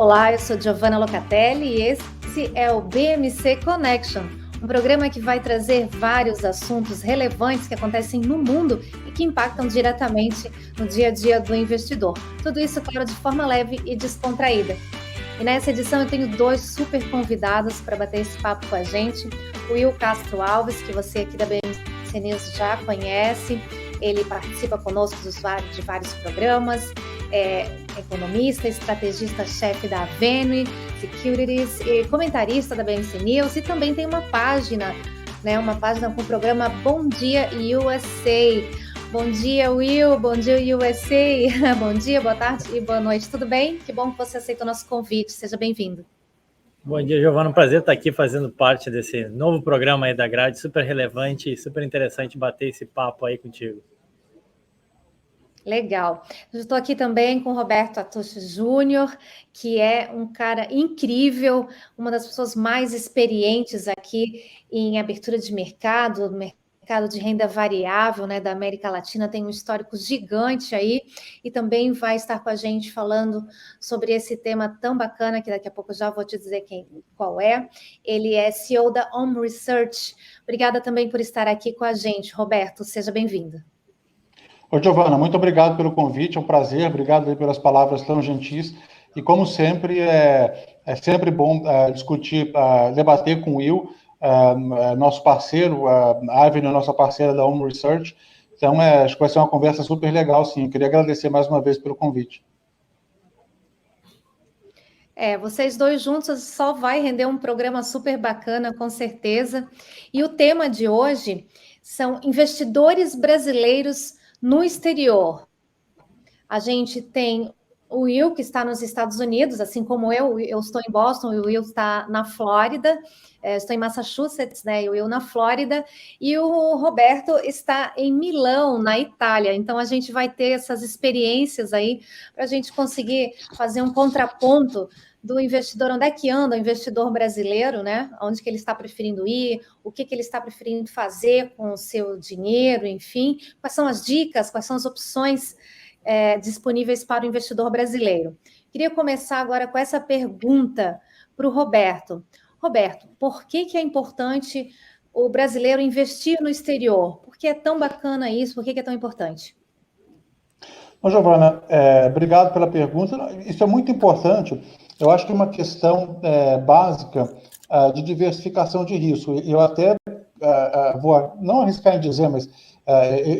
Olá, eu sou Giovanna Locatelli e esse é o BMC Connection, um programa que vai trazer vários assuntos relevantes que acontecem no mundo e que impactam diretamente no dia a dia do investidor. Tudo isso, claro, de forma leve e descontraída. E nessa edição eu tenho dois super convidados para bater esse papo com a gente. O Will Castro Alves, que você aqui da BMC News já conhece. Ele participa conosco de vários programas, é economista, estrategista-chefe da Avenue Securities, e comentarista da BMC News, e também tem uma página com o programa Bom Dia USA. Bom dia, Will, bom dia, USA. Bom dia, boa tarde e boa noite, tudo bem? Que bom que você aceitou o nosso convite, seja bem-vindo. Bom dia, Giovana, um prazer estar aqui fazendo parte desse novo programa aí da Grade, super relevante e super interessante bater esse papo aí contigo. Legal. Eu estou aqui também com o Roberto Atucho Júnior, que é um cara incrível, uma das pessoas mais experientes aqui em abertura de mercado de renda variável, né, da América Latina, tem um histórico gigante aí, e também vai estar com a gente falando sobre esse tema tão bacana, que daqui a pouco eu já vou te dizer qual é. Ele é CEO da Home Research. Obrigada também por estar aqui com a gente, Roberto, seja bem-vindo. Ô, Giovana, muito obrigado pelo convite, é um prazer, obrigado aí pelas palavras tão gentis, e como sempre, é sempre bom discutir, debater com o Will, nosso parceiro, a Avenue, nossa parceira da Home Research, então acho que vai ser uma conversa super legal, sim. Eu queria agradecer mais uma vez pelo convite. Vocês dois juntos só vai render um programa super bacana, com certeza, e o tema de hoje são investidores brasileiros no exterior. A gente tem o Will, que está nos Estados Unidos, assim como eu estou em Boston, o Will está na Flórida, estou em Massachusetts, né, e o Will na Flórida, e o Roberto está em Milão, na Itália. Então, a gente vai ter essas experiências aí para a gente conseguir fazer um contraponto do investidor, onde é que anda o investidor brasileiro, né? Onde que ele está preferindo ir, o que ele está preferindo fazer com o seu dinheiro, enfim, quais são as dicas, quais são as opções disponíveis para o investidor brasileiro. Queria começar agora com essa pergunta para o Roberto. Roberto, por que é importante o brasileiro investir no exterior? Por que é tão bacana isso? Por que é tão importante? Bom, Giovana, obrigado pela pergunta. Isso é muito importante. Eu acho que é uma questão básica de diversificação de risco. Eu até vou não arriscar em dizer, mas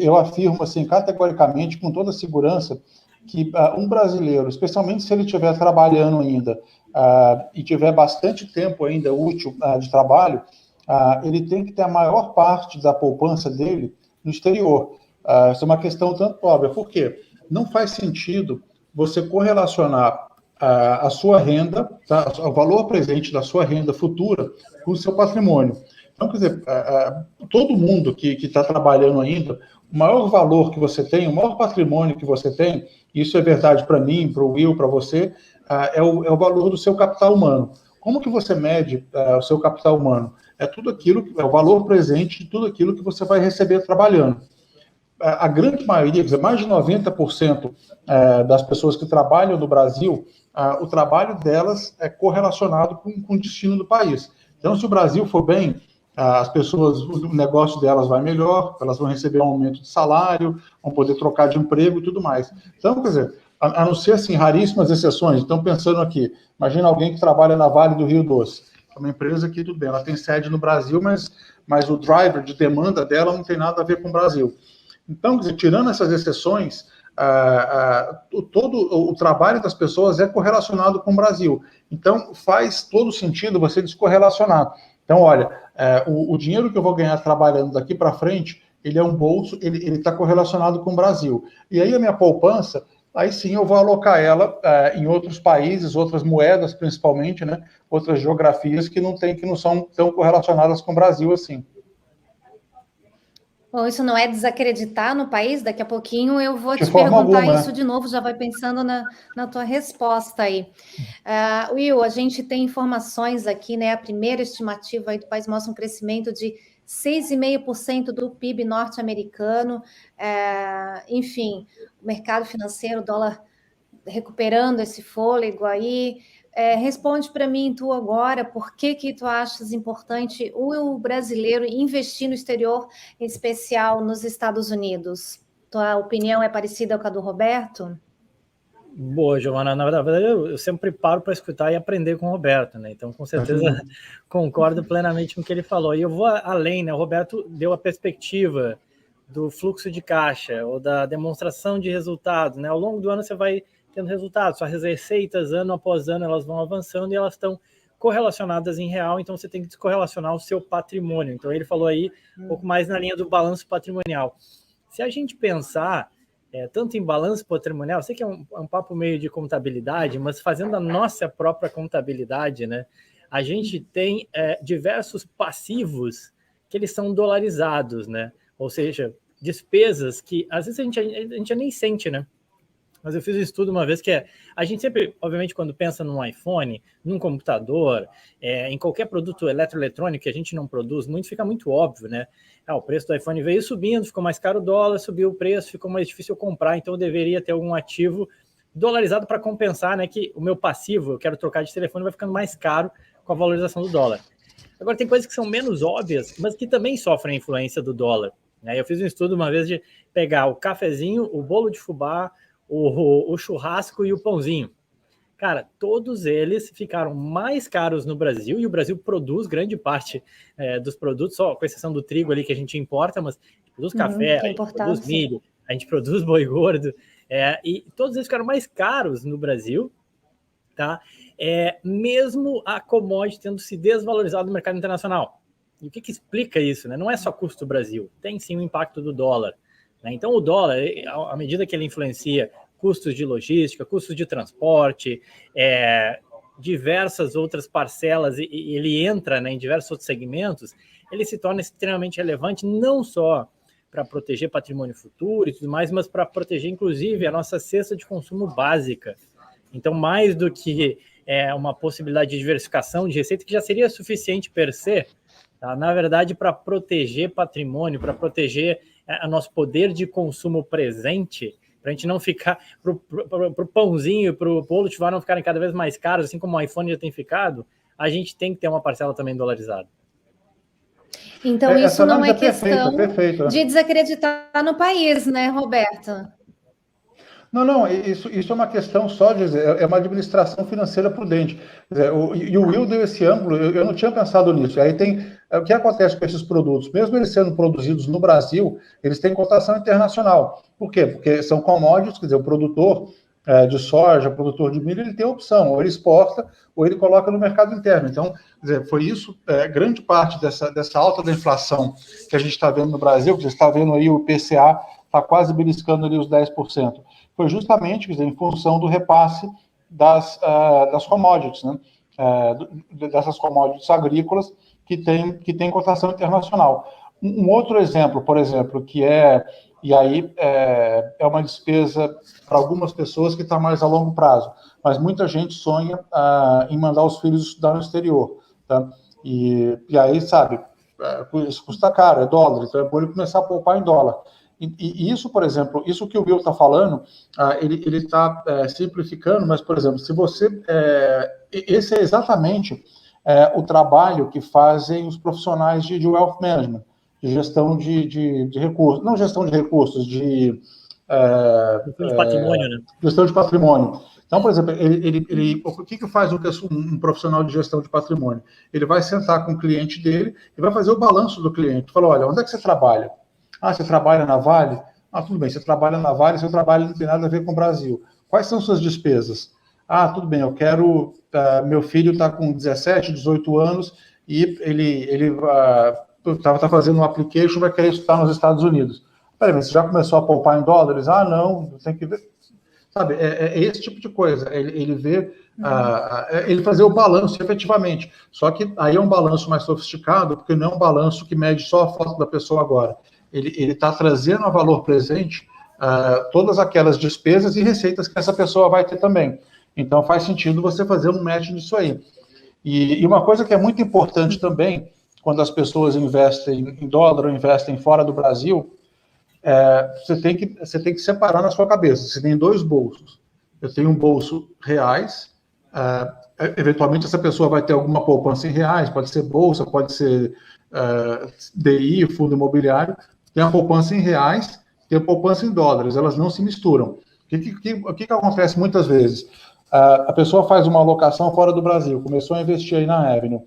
eu afirmo assim categoricamente, com toda segurança, que um brasileiro, especialmente se ele estiver trabalhando ainda e tiver bastante tempo ainda útil de trabalho, ele tem que ter a maior parte da poupança dele no exterior. Isso é uma questão tanto óbvia. Por quê? Não faz sentido você correlacionar a sua renda, tá, o valor presente da sua renda futura com o seu patrimônio. Então, quer dizer, todo mundo que está trabalhando ainda, o maior valor que você tem, o maior patrimônio que você tem, isso é verdade para mim, para o Will, para você, é o valor do seu capital humano. Como que você mede o seu capital humano? É tudo aquilo, é o valor presente de tudo aquilo que você vai receber trabalhando. A grande maioria, quer dizer, mais de 90% das pessoas que trabalham no Brasil, o trabalho delas é correlacionado com o destino do país. Então, se o Brasil for bem, as pessoas, o negócio delas vai melhor, elas vão receber um aumento de salário, vão poder trocar de emprego e tudo mais. Então, quer dizer, a não ser assim, raríssimas exceções. Então, pensando aqui, imagina alguém que trabalha na Vale do Rio Doce, é uma empresa que, tudo bem, ela tem sede no Brasil, mas o driver de demanda dela não tem nada a ver com o Brasil. Então, quer dizer, tirando essas exceções, todo o trabalho das pessoas é correlacionado com o Brasil. Então, faz todo sentido você descorrelacionar. Então, olha, o dinheiro que eu vou ganhar trabalhando daqui para frente, ele é um bolso, ele está correlacionado com o Brasil. E aí a minha poupança, aí sim eu vou alocar ela em outros países, outras moedas principalmente, né? Outras geografias que não são tão correlacionadas com o Brasil assim. Bom, isso não é desacreditar no país? Daqui a pouquinho eu vou te forma perguntar alguma, isso de novo, já vai pensando na tua resposta aí. Will, a gente tem informações aqui, né? A primeira estimativa aí do país mostra um crescimento de 6,5% do PIB norte-americano. Enfim, o mercado financeiro, o dólar recuperando esse fôlego aí. responde para mim, tu agora, por que tu achas importante o brasileiro investir no exterior, em especial nos Estados Unidos? Tua opinião é parecida com a do Roberto? Boa, Giovana. Na verdade, eu sempre paro para escutar e aprender com o Roberto, né? Então, com certeza, concordo plenamente com o que ele falou. E eu vou além, né? O Roberto deu a perspectiva do fluxo de caixa ou da demonstração de resultados, né? Ao longo do ano você vai tendo resultados, suas receitas, ano após ano, elas vão avançando e elas estão correlacionadas em real, então você tem que descorrelacionar o seu patrimônio. Então, ele falou aí um pouco mais na linha do balanço patrimonial. Se a gente pensar tanto em balanço patrimonial, eu sei que é um papo meio de contabilidade, mas fazendo a nossa própria contabilidade, né, a gente tem diversos passivos que eles são dolarizados, né? Ou seja, despesas que às vezes a gente nem sente, né? Mas eu fiz um estudo uma vez que a gente sempre, obviamente, quando pensa num iPhone, num computador, em qualquer produto eletroeletrônico que a gente não produz, fica muito óbvio, né? O preço do iPhone veio subindo, ficou mais caro o dólar, subiu o preço, ficou mais difícil comprar, então eu deveria ter algum ativo dolarizado para compensar, né? Que o meu passivo, eu quero trocar de telefone, vai ficando mais caro com a valorização do dólar. Agora, tem coisas que são menos óbvias, mas que também sofrem a influência do dólar. Né? Eu fiz um estudo uma vez de pegar o cafezinho, o bolo de fubá, o churrasco e o pãozinho. Cara, todos eles ficaram mais caros no Brasil, e o Brasil produz grande parte dos produtos, só com exceção do trigo ali que a gente importa, mas produz café, a gente produz milho, a gente produz boi gordo, e todos eles ficaram mais caros no Brasil, tá? Mesmo a commodity tendo se desvalorizado no mercado internacional. E o que explica isso? Né? Não é só custo do Brasil, tem sim o impacto do dólar. Né? Então, o dólar, à medida que ele influencia custos de logística, custos de transporte, diversas outras parcelas, e ele entra, né, em diversos outros segmentos, ele se torna extremamente relevante, não só para proteger patrimônio futuro e tudo mais, mas para proteger, inclusive, a nossa cesta de consumo básica. Então, mais do que uma possibilidade de diversificação de receita, que já seria suficiente per se, tá? Na verdade, para proteger patrimônio, para proteger o nosso poder de consumo presente, para a gente não ficar, para o pãozinho, para o bolo de fubá não ficarem cada vez mais caros, assim como o iPhone já tem ficado, a gente tem que ter uma parcela também dolarizada. Então, isso não é questão perfeito. de desacreditar no país, né, Roberto? Não, isso é uma questão só de dizer, é uma administração financeira prudente. Dizer, e o Will deu esse ângulo, eu não tinha pensado nisso. Aí tem, o que acontece com esses produtos? Mesmo eles sendo produzidos no Brasil, eles têm cotação internacional. Por quê? Porque são commodities, quer dizer, o produtor de soja, o produtor de milho, ele tem a opção, ou ele exporta, ou ele coloca no mercado interno. Então, quer dizer, foi isso, grande parte dessa alta da inflação que a gente está vendo no Brasil, que você está vendo aí o IPCA, está quase beliscando ali os 10%. Foi justamente, quer dizer, em função do repasse das commodities, né? Dessas commodities agrícolas que tem cotação internacional. Um outro exemplo, por exemplo, e aí é uma despesa para algumas pessoas que está mais a longo prazo, mas muita gente sonha em mandar os filhos estudar no exterior, tá? E aí, sabe, isso custa caro, é dólar, então é bom ele começar a poupar em dólar. E isso, por exemplo, isso que o Bill está falando, ele está simplificando, mas, por exemplo, se você... esse é exatamente o trabalho que fazem os profissionais de wealth management, de gestão de recursos, não gestão de recursos, gestão de patrimônio, né? Gestão de patrimônio. Então, por exemplo, o que faz um profissional de gestão de patrimônio? Ele vai sentar com o cliente dele e vai fazer o balanço do cliente. Fala, olha, onde é que você trabalha? Você trabalha na Vale? Tudo bem, você trabalha na Vale, seu trabalho não tem nada a ver com o Brasil. Quais são suas despesas? Tudo bem, eu quero... meu filho está com 17, 18 anos e ele está fazendo um application, vai querer estudar nos Estados Unidos. Peraí, mas você já começou a poupar em dólares? Não, tem que ver... Sabe, é esse tipo de coisa. Ele vê... ele fazer o balanço efetivamente. Só que aí é um balanço mais sofisticado, porque não é um balanço que mede só a foto da pessoa agora. Ele está trazendo a valor presente todas aquelas despesas e receitas que essa pessoa vai ter também. Então, faz sentido você fazer um match nisso aí. E uma coisa que é muito importante também, quando as pessoas investem em dólar ou investem fora do Brasil, você tem que separar na sua cabeça. Você tem dois bolsos. Eu tenho um bolso reais, eventualmente essa pessoa vai ter alguma poupança em reais, pode ser bolsa, pode ser DI, fundo imobiliário, tem a poupança em reais, tem a poupança em dólares, elas não se misturam. O que acontece muitas vezes? A pessoa faz uma alocação fora do Brasil, começou a investir aí na Avenue,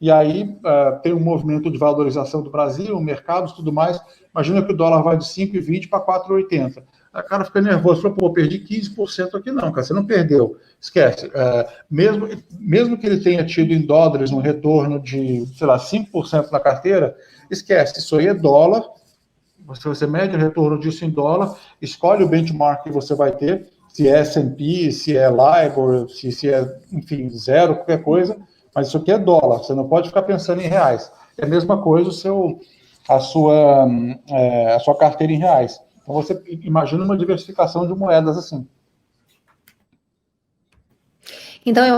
e aí tem um movimento de valorização do Brasil, mercados, tudo mais. Imagina que o dólar vai de 5,20 para 4,80. A cara fica nervoso, fala, pô, perdi 15% aqui. Não, cara, você não perdeu. Esquece. Mesmo que ele tenha tido em dólares um retorno de, sei lá, 5% na carteira, esquece. Isso aí é dólar. Você mede o retorno disso em dólar, escolhe o benchmark que você vai ter, se é S&P, se é LIBOR, se é, enfim, zero, qualquer coisa, mas isso aqui é dólar, você não pode ficar pensando em reais. É a mesma coisa a sua carteira em reais. Então você imagina uma diversificação de moedas assim. Então, eu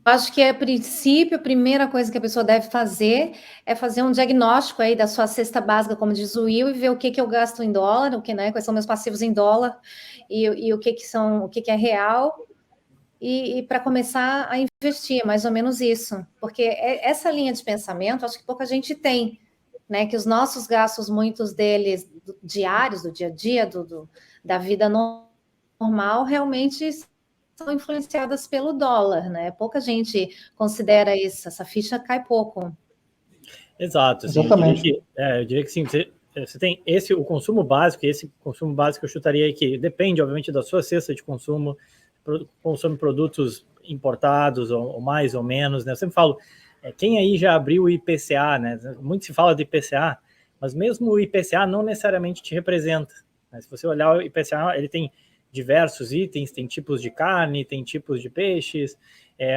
acho que, a princípio, a primeira coisa que a pessoa deve fazer é fazer um diagnóstico aí da sua cesta básica, como diz o Will, e ver o que eu gasto em dólar, quais são meus passivos em dólar, e o que é real, e para começar a investir, mais ou menos isso. Porque essa linha de pensamento, acho que pouca gente tem, né? Que os nossos gastos, muitos deles diários, do dia a dia, da vida normal, realmente são influenciadas pelo dólar, né? Pouca gente considera isso, essa ficha cai pouco. Exato, assim, exatamente. eu diria que sim, você tem o consumo básico, e esse consumo básico eu chutaria que depende, obviamente, da sua cesta de consumo, consome produtos importados, ou mais ou menos, né? Eu sempre falo, quem aí já abriu o IPCA, né? Muito se fala de IPCA, mas mesmo o IPCA não necessariamente te representa, né? Se você olhar o IPCA, ele tem diversos itens, tem tipos de carne, tem tipos de peixes,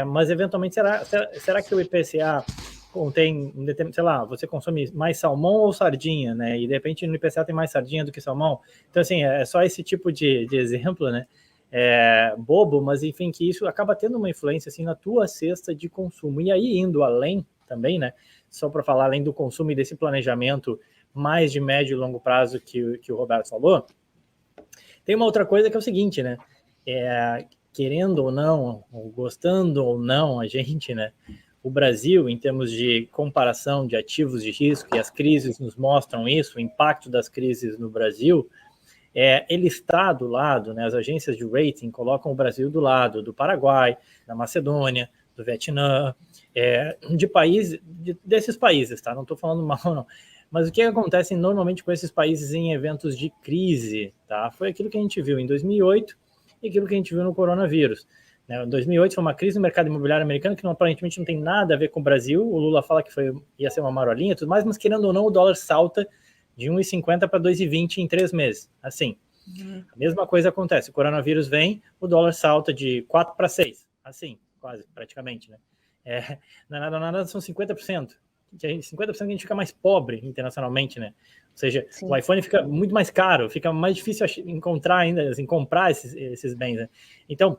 mas eventualmente será que o IPCA contém, sei lá, você consome mais salmão ou sardinha, né? E de repente no IPCA tem mais sardinha do que salmão. Então, assim, é só esse tipo de exemplo, né? Bobo, mas enfim, que isso acaba tendo uma influência assim na tua cesta de consumo. E aí, indo além também, né? Só para falar além do consumo e desse planejamento mais de médio e longo prazo que o Roberto falou, tem uma outra coisa que é o seguinte, né? Querendo ou não, ou gostando ou não, a gente, né? O Brasil, em termos de comparação de ativos de risco, e as crises nos mostram isso, o impacto das crises no Brasil, ele está do lado, né? As agências de rating colocam o Brasil do lado do Paraguai, da Macedônia, do Vietnã, desses países, tá? Não estou falando mal, não. Mas o que acontece normalmente com esses países em eventos de crise, tá? Foi aquilo que a gente viu em 2008 e aquilo que a gente viu no coronavírus. Em 2008 foi uma crise no mercado imobiliário americano que aparentemente não tem nada a ver com o Brasil. O Lula fala que ia ser uma marolinha e tudo mais, mas querendo ou não, o dólar salta de 1,50 para 2,20 em 3 meses. Assim, A mesma coisa acontece. O coronavírus vem, o dólar salta de 4 para 6. Assim, quase, praticamente, né? Não é nada, são 50%. 50% que a gente fica mais pobre internacionalmente, né? Ou seja, sim, o iPhone fica muito mais caro, fica mais difícil encontrar ainda, assim, comprar esses bens, né? Então,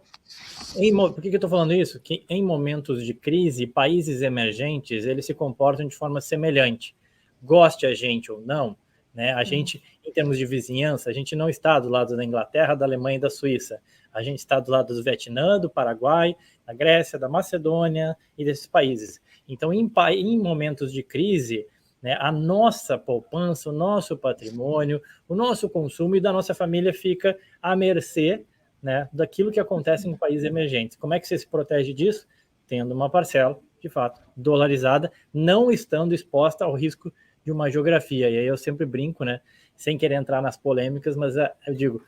por que eu estou falando isso? Que em momentos de crise, países emergentes, eles se comportam de forma semelhante. Goste a gente ou não, né? A gente, em termos de vizinhança, a gente não está do lado da Inglaterra, da Alemanha e da Suíça. A gente está do lado do Vietnã, do Paraguai, da Grécia, da Macedônia e desses países. Então, em momentos de crise, né, a nossa poupança, o nosso patrimônio, o nosso consumo e da nossa família fica à mercê, né, daquilo que acontece em países emergentes. Como é que você se protege disso? Tendo uma parcela, de fato, dolarizada, não estando exposta ao risco de uma geografia. E aí eu sempre brinco, né, sem querer entrar nas polêmicas, mas eu digo,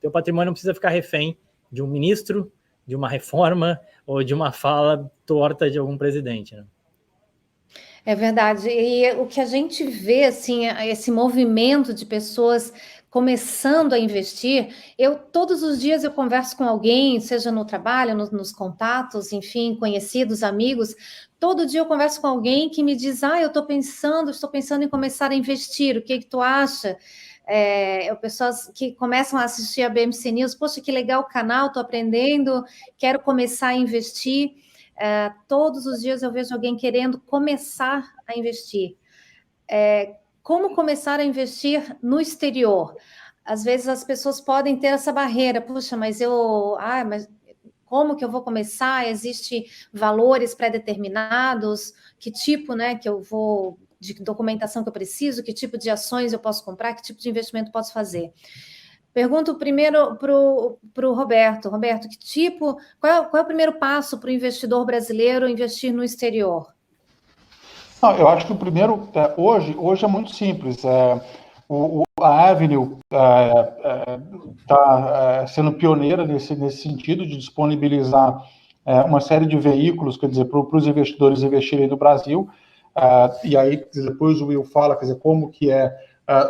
teu patrimônio não precisa ficar refém de um ministro, de uma reforma ou de uma fala torta de algum presidente, né? É verdade. E o que a gente vê, assim, esse movimento de pessoas começando a investir, todos os dias eu converso com alguém, seja no trabalho, nos contatos, enfim, conhecidos, amigos, todo dia eu converso com alguém que me diz, eu estou pensando em começar a investir, o que tu acha? Pessoas que começam a assistir a BMC News, poxa, que legal o canal, estou aprendendo, quero começar a investir. Todos os dias eu vejo alguém querendo começar a investir. Como começar a investir no exterior? Às vezes as pessoas podem ter essa barreira, puxa, mas como que eu vou começar? Existem valores pré-determinados? Que tipo, né, de documentação que eu preciso? Que tipo de ações eu posso comprar? Que tipo de investimento eu posso fazer? Pergunto primeiro para o Roberto. Roberto, qual é o primeiro passo para o investidor brasileiro investir no exterior? Não, eu acho que o primeiro, hoje é muito simples. A Avenue está sendo pioneira nesse sentido de disponibilizar uma série de veículos, quer dizer, para os investidores investirem no Brasil. E aí depois o Will fala, quer dizer, como que é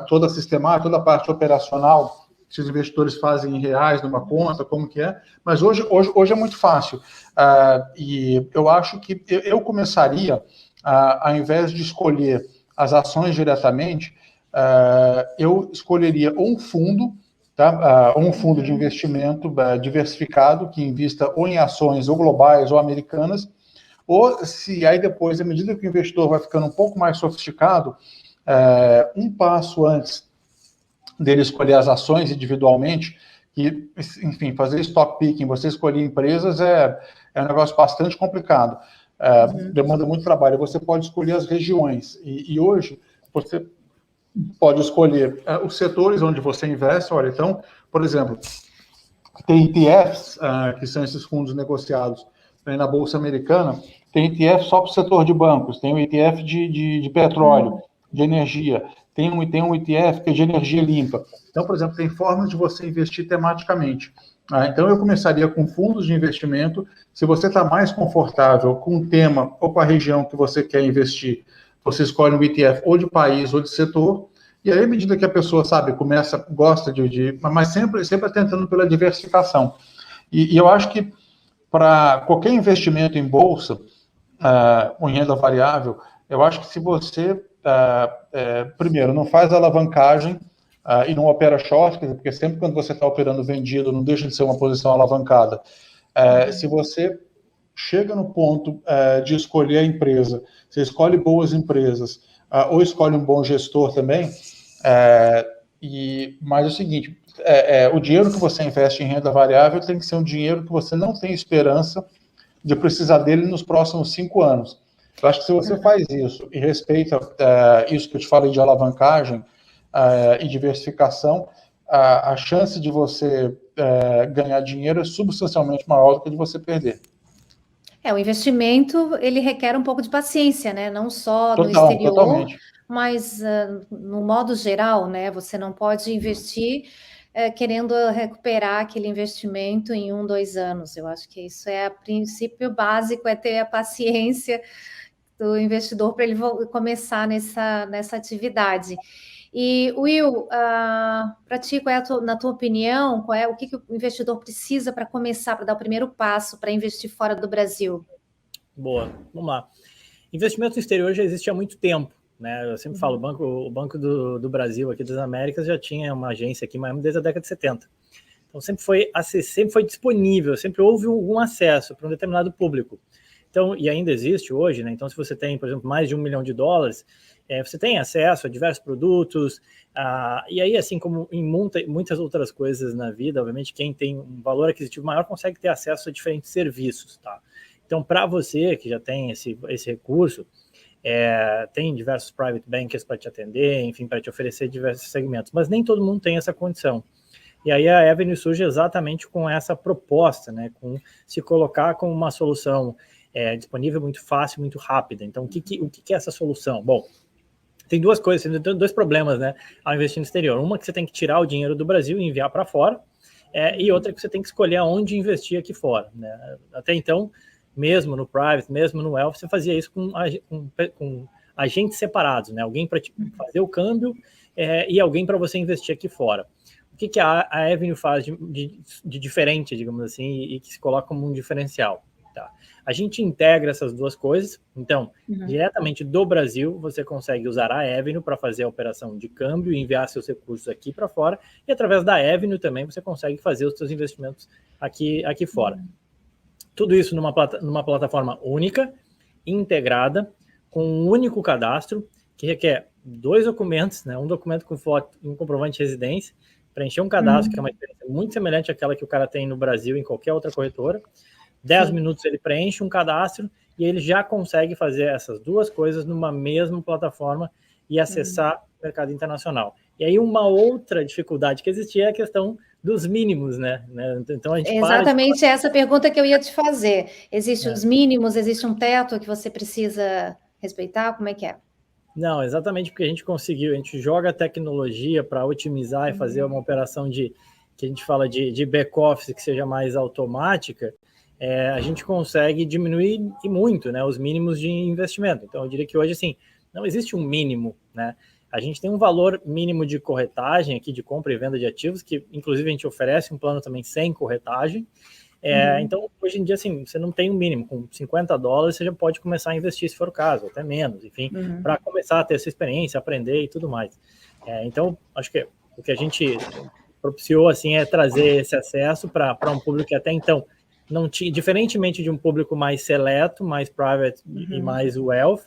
toda a sistemática, toda a parte operacional, se os investidores fazem em reais numa conta, como que é. Mas hoje é muito fácil. E eu acho que eu começaria, ao invés de escolher as ações diretamente, eu escolheria um fundo, tá? Um fundo de investimento diversificado, que invista ou em ações ou globais ou americanas, ou se aí depois, à medida que o investidor vai ficando um pouco mais sofisticado, um passo antes dele escolher as ações individualmente, e, enfim, fazer stock picking, você escolher empresas é um negócio bastante complicado. Demanda muito trabalho. Você pode escolher as regiões. E hoje, você pode escolher os setores onde você investe. Olha, então, por exemplo, tem ETFs, que são esses fundos negociados na Bolsa Americana, tem ETF só para o setor de bancos, tem o ETF de petróleo, de energia, tem um ETF que é de energia limpa. Então, por exemplo, tem formas de você investir tematicamente. Então, eu começaria com fundos de investimento. Se você está mais confortável com o tema ou com a região que você quer investir, você escolhe um ETF ou de país ou de setor. E aí, à medida que a pessoa, sabe, gosta mas sempre tentando pela diversificação. E eu acho que para qualquer investimento em bolsa, ou em renda variável, eu acho que se você, primeiro, não faz alavancagem e não opera short, porque sempre quando você está operando vendido, não deixa de ser uma posição alavancada. Se você chega no ponto de escolher a empresa, você escolhe boas empresas, ou escolhe um bom gestor também, mas é o seguinte, o dinheiro que você investe em renda variável tem que ser um dinheiro que você não tem esperança de precisar dele nos próximos 5 anos. Eu acho que se você faz isso e respeita isso que eu te falei de alavancagem e diversificação, a chance de você ganhar dinheiro é substancialmente maior do que de você perder. O investimento, ele requer um pouco de paciência, né? Não só no exterior, totalmente. mas no modo geral, né? Você não pode investir querendo recuperar aquele investimento em 1, 2 anos. Eu acho que isso é o princípio básico, é ter a paciência do investidor para ele começar nessa atividade. E, Will, para ti, na tua opinião, o que o investidor precisa para começar, para dar o primeiro passo para investir fora do Brasil? Boa, vamos lá. Investimento no exterior já existe há muito tempo, né? Eu sempre falo, o Banco do Brasil, aqui das Américas, já tinha uma agência aqui em Miami desde a década de 70. Então, sempre foi disponível, sempre houve algum acesso para um determinado público. Então, e ainda existe hoje, né? Então, se você tem, por exemplo, mais de $1 milhão, você tem acesso a diversos produtos, e aí, assim como em muitas outras coisas na vida, obviamente, quem tem um valor aquisitivo maior consegue ter acesso a diferentes serviços, tá? Então, para você que já tem esse recurso, tem diversos private bankers para te atender, enfim, para te oferecer diversos segmentos, mas nem todo mundo tem essa condição. E aí a Avenue surge exatamente com essa proposta, né, com se colocar como uma solução disponível muito fácil, muito rápida. Então, o que é essa solução? Bom, tem duas coisas, tem dois problemas, né, ao investir no exterior. Uma que você tem que tirar o dinheiro do Brasil e enviar para fora, e outra que você tem que escolher aonde investir aqui fora, né? Até então, mesmo no private, mesmo no wealth, você fazia isso com agentes separados, né? Alguém para fazer o câmbio e alguém para você investir aqui fora. O que a Avenue faz de diferente, digamos assim, e que se coloca como um diferencial? Tá? A gente integra essas duas coisas, então, diretamente do Brasil, você consegue usar a Avenue para fazer a operação de câmbio e enviar seus recursos aqui para fora, e através da Avenue também você consegue fazer os seus investimentos aqui fora. Tudo isso numa plataforma única, integrada, com um único cadastro, que requer 2 documentos, né? Um documento com foto e um comprovante de residência, preencher um cadastro, que é uma experiência muito semelhante àquela que o cara tem no Brasil, em qualquer outra corretora. 10 minutos ele preenche um cadastro e ele já consegue fazer essas duas coisas numa mesma plataforma e acessar o mercado internacional. E aí uma outra dificuldade que existia é a questão dos mínimos, né? Então a gente exatamente essa pergunta que eu ia te fazer. Existem os mínimos, existe um teto que você precisa respeitar? Como é que é? Não, exatamente porque a gente joga a tecnologia para otimizar e fazer uma operação que a gente fala de back-office que seja mais automática, a gente consegue diminuir e muito, né, os mínimos de investimento. Então, eu diria que hoje, assim, não existe um mínimo, né? A gente tem um valor mínimo de corretagem aqui, de compra e venda de ativos, que, inclusive, a gente oferece um plano também sem corretagem. Então, hoje em dia, assim, você não tem um mínimo. Com $50, você já pode começar a investir, se for o caso, até menos, enfim, para começar a ter essa experiência, aprender e tudo mais. Então, acho que o que a gente propiciou, assim, é trazer esse acesso para um público que até então não tinha, diferentemente de um público mais seleto, mais private e mais wealth,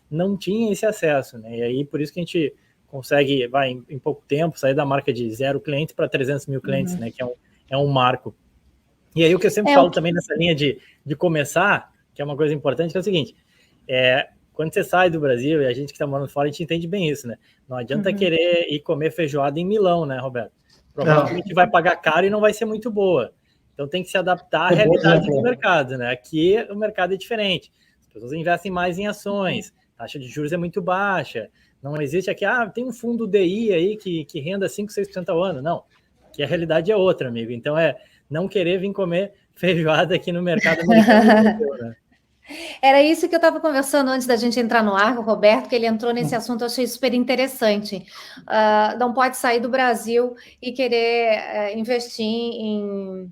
não tinha esse acesso, né? E aí, por isso que a gente consegue, em pouco tempo, sair da marca de 0 clientes para 300 mil clientes, né? Que é um marco. E aí, o que eu sempre falo também nessa linha de começar, que é uma coisa importante, que é o seguinte, quando você sai do Brasil, e a gente que está morando fora, a gente entende bem isso, né? Não adianta querer ir comer feijoada em Milão, né, Roberto? Provavelmente vai pagar caro e não vai ser muito boa. Então tem que se adaptar à realidade do mercado, né? Aqui o mercado é diferente. As pessoas investem mais em ações, a taxa de juros é muito baixa. Não existe aqui, tem um fundo DI aí que renda 5%, 6% ao ano. Não, aqui a realidade é outra, amigo. Então não querer vir comer feijoada aqui no mercado americano. Né? Era isso que eu estava conversando antes da gente entrar no ar com o Roberto, que ele entrou nesse assunto, eu achei super interessante. Não pode sair do Brasil e querer investir em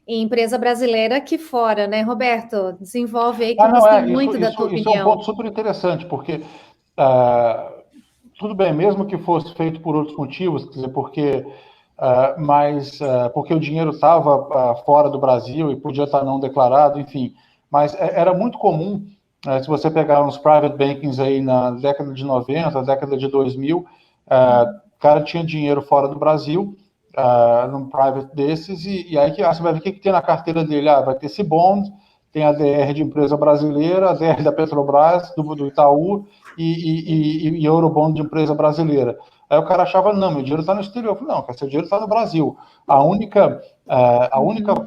empresa brasileira aqui fora, né, Roberto? Desenvolve aí que eu gostei muito da tua opinião. Isso é um ponto super interessante, porque tudo bem, mesmo que fosse feito por outros motivos, quer dizer, porque o dinheiro estava fora do Brasil e podia estar não declarado, enfim, mas era muito comum, se você pegar uns private bankings aí na década de 90, década de 2000, o cara tinha dinheiro fora do Brasil, num private desses, e aí você vai ver o que tem na carteira dele. Vai ter esse bond, tem a DR de empresa brasileira, a DR da Petrobras, do Itaú e Eurobond de empresa brasileira. Aí o cara achava, não, meu dinheiro está no exterior. Eu falei, não, seu dinheiro está no Brasil. A única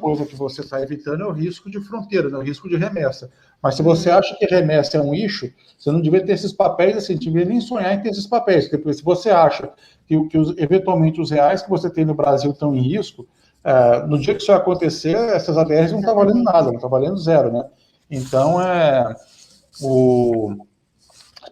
coisa que você está evitando é o risco de fronteira, né, o risco de remessa. Mas se você acha que remessa é um issue, você não devia ter esses papéis, assim, não devia nem sonhar em ter esses papéis, porque se você acha que eventualmente os reais que você tem no Brasil estão em risco, no dia que isso acontecer, essas ADRs não estão valendo nada, não estão valendo zero, né? Então, as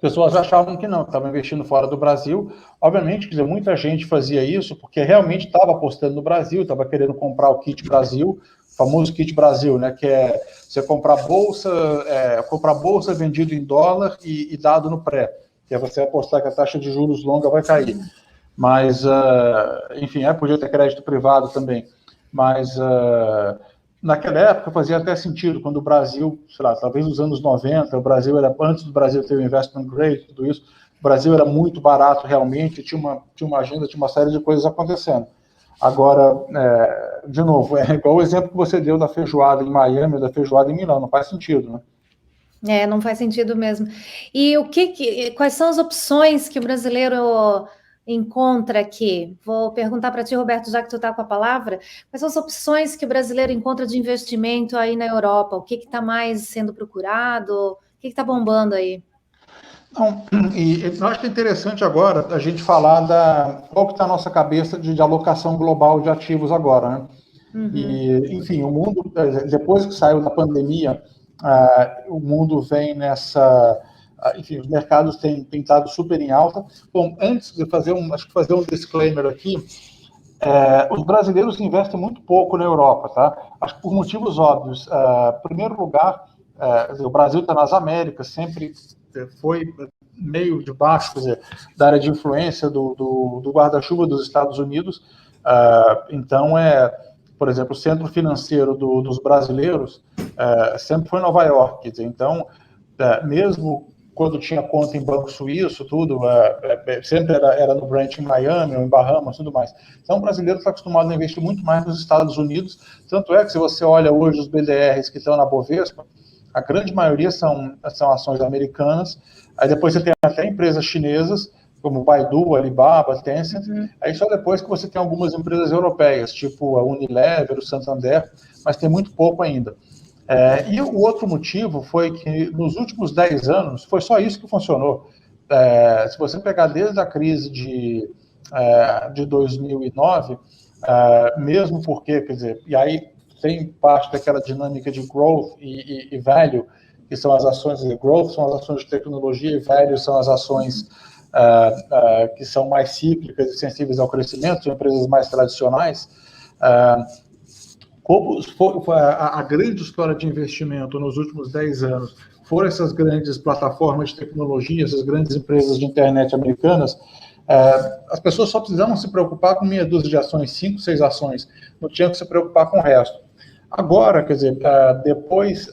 pessoas achavam que não, estavam investindo fora do Brasil. Obviamente, quer dizer, muita gente fazia isso porque realmente estava apostando no Brasil, estava querendo comprar o kit Brasil, o famoso kit Brasil, né? Que é você comprar bolsa vendido em dólar e dado no pré, que é você apostar que a taxa de juros longa vai cair. Mas, enfim, podia ter crédito privado também. Mas naquela época fazia até sentido, quando o Brasil, sei lá, talvez nos anos 90, o Brasil era, antes do Brasil ter o investment grade, tudo isso, o Brasil era muito barato realmente, tinha uma agenda, tinha uma série de coisas acontecendo. Agora, de novo, é igual o exemplo que você deu da feijoada em Miami, da feijoada em Milão, não faz sentido, né? Não faz sentido mesmo. E quais são as opções que o brasileiro encontra aqui? Vou perguntar para ti, Roberto, já que tu está com a palavra, quais são as opções que o brasileiro encontra de investimento aí na Europa? O que está mais sendo procurado? O que está bombando aí? Não, e eu acho que é interessante agora a gente falar qual que está a nossa cabeça de alocação global de ativos agora, né? E, enfim, o mundo, depois que saiu da pandemia, o mundo vem nessa... Enfim, os mercados têm estado super em alta. Bom, antes de fazer um disclaimer aqui, os brasileiros investem muito pouco na Europa, tá? Acho que por motivos óbvios. Em primeiro lugar, o Brasil está nas Américas, sempre foi meio debaixo, quer dizer, da área de influência do guarda-chuva dos Estados Unidos. Então, por exemplo, o centro financeiro dos brasileiros sempre foi Nova York. Quer dizer, então, mesmo quando tinha conta em banco suíço, tudo, sempre era no branch em Miami ou em Bahamas, tudo mais. Então, o brasileiro está acostumado a investir muito mais nos Estados Unidos, tanto é que se você olha hoje os BDRs que estão na Bovespa, a grande maioria são ações americanas, aí depois você tem até empresas chinesas, como Baidu, Alibaba, Tencent, aí só depois que você tem algumas empresas europeias, tipo a Unilever, o Santander, mas tem muito pouco ainda. E o outro motivo foi que nos últimos 10 anos foi só isso que funcionou. Se você pegar desde a crise de 2009, mesmo porque, quer dizer, e aí tem parte daquela dinâmica de growth e value, que são as ações de growth, são as ações de tecnologia, e value são as ações que são mais cíclicas e sensíveis ao crescimento, são empresas mais tradicionais. A grande história de investimento nos últimos 10 anos foram essas grandes plataformas de tecnologia, essas grandes empresas de internet americanas. As pessoas só precisavam se preocupar com meia dúzia de ações, 5, 6 ações, não tinham que se preocupar com o resto. Agora, quer dizer, depois